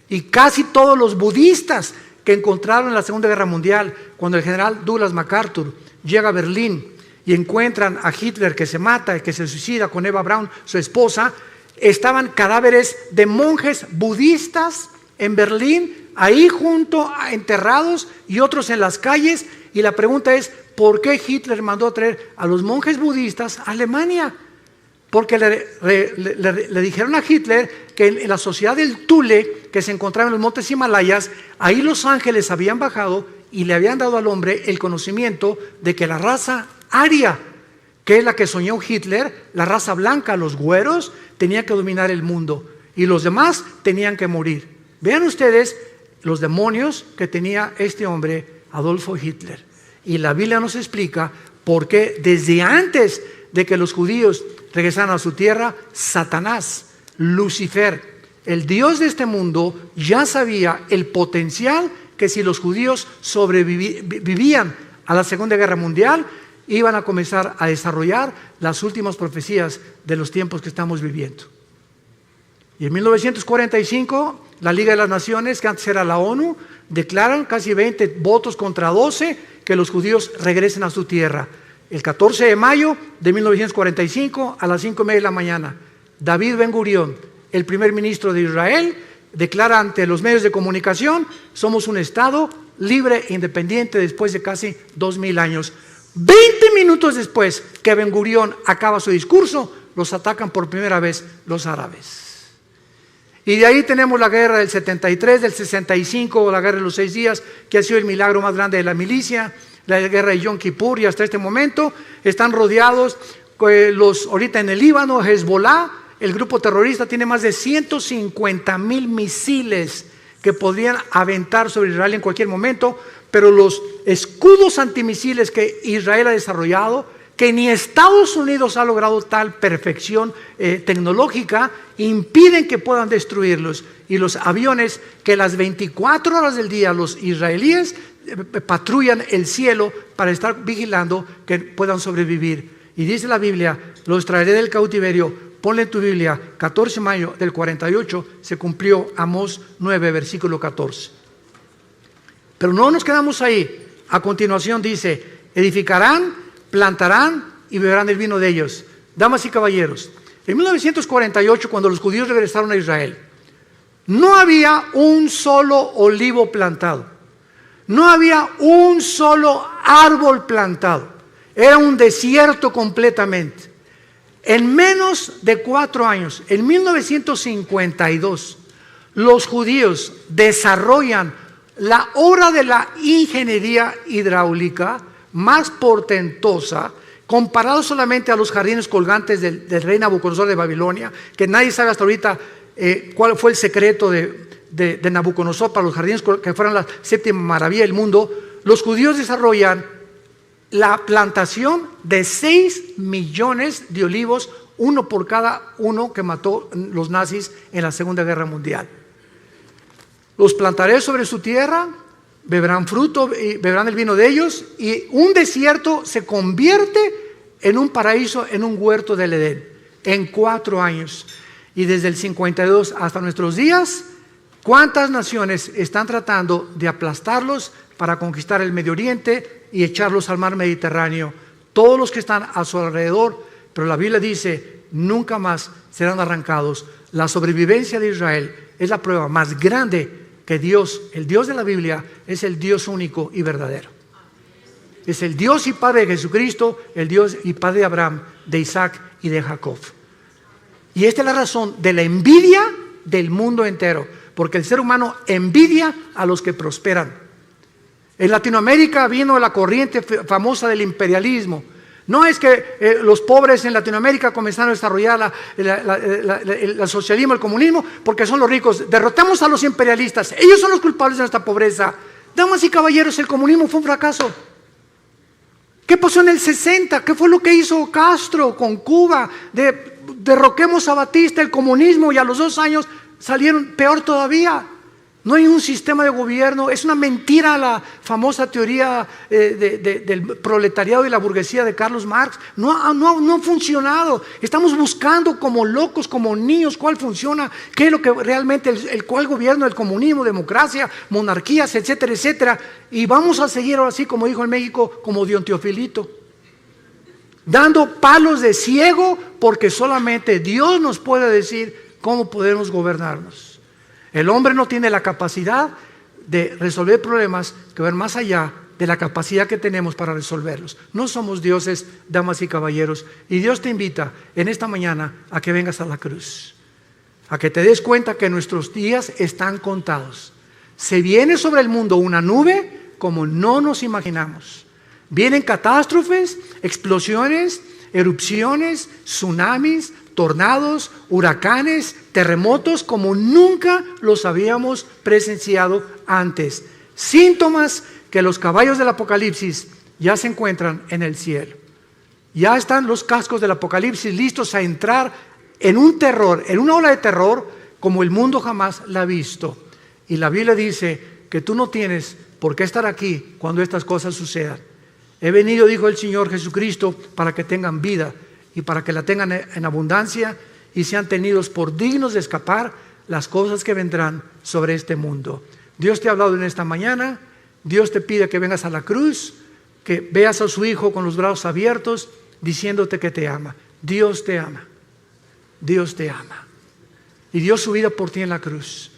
Y casi todos los budistas que encontraron en la Segunda Guerra Mundial, cuando el general Douglas MacArthur llega a Berlín y encuentran a Hitler que se mata y que se suicida con Eva Braun, su esposa, estaban cadáveres de monjes budistas en Berlín, ahí junto, enterrados, y otros en las calles. Y la pregunta es, ¿por qué Hitler mandó a traer a los monjes budistas a Alemania? Porque le dijeron a Hitler que en la sociedad del Thule, que se encontraba en los montes Himalayas, ahí los ángeles habían bajado y le habían dado al hombre el conocimiento de que la raza aria, que es la que soñó Hitler, la raza blanca, los güeros, tenía que dominar el mundo y los demás tenían que morir. Vean ustedes los demonios que tenía este hombre, Adolfo Hitler. Y la Biblia nos explica por qué desde antes de que los judíos regresaran a su tierra, Satanás, Lucifer, el Dios de este mundo, ya sabía el potencial que si los judíos sobrevivían a la Segunda Guerra Mundial, iban a comenzar a desarrollar las últimas profecías de los tiempos que estamos viviendo. Y en 1945, la Liga de las Naciones, que antes era la ONU, declaran casi 20 votos contra 12 que los judíos regresen a su tierra. El 14 de mayo de 1945, a las 5:30 de la mañana, David Ben-Gurión, el primer ministro de Israel, declara ante los medios de comunicación: somos un Estado libre e independiente después de casi 2000 años. 20 minutos después que Ben-Gurión acaba su discurso, los atacan por primera vez los árabes. Y de ahí tenemos la guerra del 73, del 65, la guerra de los 6 días, que ha sido el milagro más grande de la milicia, la guerra de Yom Kippur, y hasta este momento están rodeados ahorita en el Líbano, Hezbollah, el grupo terrorista, tiene más de 150,000 misiles que podrían aventar sobre Israel en cualquier momento, pero los escudos antimisiles que Israel ha desarrollado, que ni Estados Unidos ha logrado tal perfección tecnológica, impiden que puedan destruirlos. Y los aviones que las 24 horas del día los israelíes patrullan el cielo para estar vigilando que puedan sobrevivir. Y dice la Biblia: los traeré del cautiverio. Ponle en tu Biblia, 14 de mayo del 48, se cumplió Amós 9, versículo 14. Pero no nos quedamos ahí. A continuación dice: edificarán, plantarán y beberán el vino de ellos. Damas y caballeros, en 1948, cuando los judíos regresaron a Israel, no había un solo olivo plantado, no había un solo árbol plantado, era un desierto completamente. En menos de 4 años, en 1952, los judíos desarrollan la obra de la ingeniería hidráulica más portentosa, comparado solamente a los jardines colgantes del rey Nabucodonosor de Babilonia, que nadie sabe hasta ahorita cuál fue el secreto de Nabucodonosor para los jardines que fueran la séptima maravilla del mundo. Los judíos desarrollan la plantación de 6 millones de olivos, uno por cada uno que mató los nazis en la Segunda Guerra Mundial. Los plantaré sobre su tierra, beberán fruto y beberán el vino de ellos, y un desierto se convierte en un paraíso, en un huerto del Edén, en 4 años. Y desde el 52 hasta nuestros días, ¿cuántas naciones están tratando de aplastarlos para conquistar el Medio Oriente y echarlos al mar Mediterráneo? Todos los que están a su alrededor, pero la Biblia dice, nunca más serán arrancados. La sobrevivencia de Israel es la prueba más grande que Dios, el Dios de la Biblia, es el Dios único y verdadero. Es el Dios y Padre de Jesucristo, el Dios y Padre de Abraham, de Isaac y de Jacob. Y esta es la razón de la envidia del mundo entero, porque el ser humano envidia a los que prosperan. En Latinoamérica vino la corriente famosa del imperialismo. No es que los pobres en Latinoamérica comenzaron a desarrollar el socialismo, el comunismo, porque son los ricos. Derrotamos a los imperialistas, ellos son los culpables de nuestra pobreza. Damas y caballeros, el comunismo fue un fracaso. ¿Qué pasó en el 60? ¿Qué fue lo que hizo Castro con Cuba? Derroquemos a Batista, el comunismo, y a los 2 años salieron peor todavía. No hay un sistema de gobierno. Es una mentira la famosa teoría del proletariado y la burguesía de Carlos Marx. No ha funcionado. Estamos buscando como locos, como niños, cuál funciona, qué es lo que realmente, cuál gobierno, el comunismo, democracia, monarquías, etcétera, etcétera. Y vamos a seguir ahora sí, como dijo en México, como Don Teofilito, dando palos de ciego, porque solamente Dios nos puede decir cómo podemos gobernarnos. El hombre no tiene la capacidad de resolver problemas que van más allá de la capacidad que tenemos para resolverlos. No somos dioses, damas y caballeros, y Dios te invita en esta mañana a que vengas a la cruz, a que te des cuenta que nuestros días están contados. Se viene sobre el mundo una nube como no nos imaginamos. Vienen catástrofes, explosiones, erupciones, tsunamis, tornados, huracanes, terremotos como nunca los habíamos presenciado antes. Síntomas que los caballos del Apocalipsis ya se encuentran en el cielo. Ya están los cascos del Apocalipsis listos a entrar en un terror, en una ola de terror como el mundo jamás la ha visto. Y la Biblia dice que tú no tienes por qué estar aquí cuando estas cosas sucedan. He venido, dijo el Señor Jesucristo, para que tengan vida y para que la tengan en abundancia y sean tenidos por dignos de escapar las cosas que vendrán sobre este mundo. Dios te ha hablado en esta mañana. Dios te pide que vengas a la cruz, que veas a su Hijo con los brazos abiertos, diciéndote que te ama. Dios te ama. Dios te ama. Y dio su vida por ti en la cruz.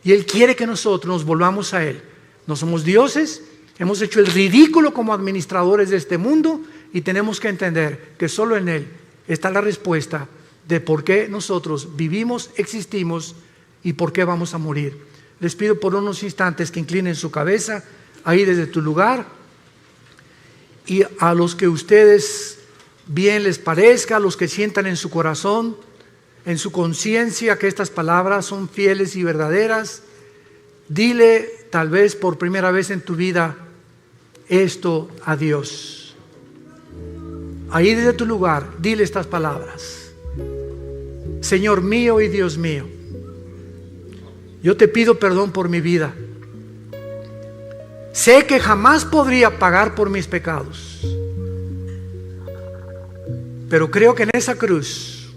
Y Él quiere que nosotros nos volvamos a Él. No somos dioses, hemos hecho el ridículo como administradores de este mundo y tenemos que entender que solo en Él está la respuesta de por qué nosotros vivimos, existimos y por qué vamos a morir. Les pido por unos instantes que inclinen su cabeza ahí desde tu lugar, y a los que ustedes bien les parezca, a los que sientan en su corazón, en su conciencia que estas palabras son fieles y verdaderas, dile tal vez por primera vez en tu vida esto a Dios. Ahí desde tu lugar, dile estas palabras: Señor mío y Dios mío, yo te pido perdón por mi vida. Sé que jamás podría pagar por mis pecados, pero creo que en esa cruz,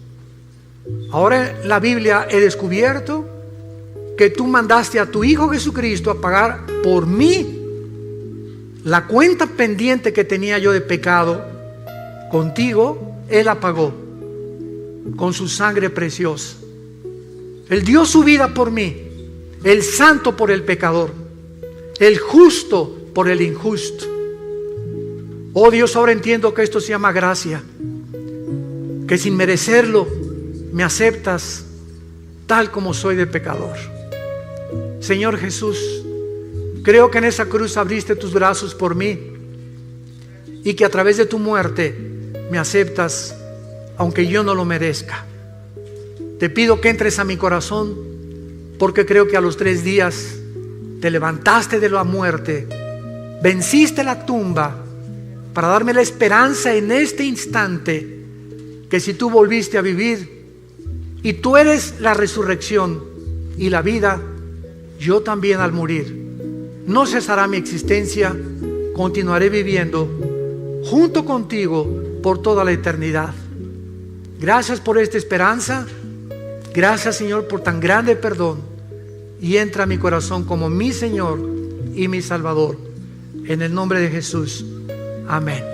ahora en la Biblia he descubierto que tú mandaste a tu Hijo Jesucristo a pagar por mí la cuenta pendiente que tenía yo de pecado. Contigo Él la pagó con su sangre preciosa. Él dio su vida por mí, el santo por el pecador, el justo por el injusto. Oh Dios, ahora entiendo que esto se llama gracia. que sin merecerlo me aceptas tal como soy de pecador. Señor Jesús, creo que en esa cruz abriste tus brazos por mí y que a través de tu muerte me aceptas aunque yo no lo merezca. Te pido que entres a mi corazón, porque creo que a los 3 días te levantaste de la muerte, venciste la tumba para darme la esperanza en este instante que si tú volviste a vivir y tú eres la resurrección y la vida, yo también al morir no cesará mi existencia, continuaré viviendo junto contigo por toda la eternidad. Gracias por esta esperanza. Gracias, Señor, por tan grande perdón, y entra a mi corazón como mi Señor y mi Salvador. En el nombre de Jesús. Amén.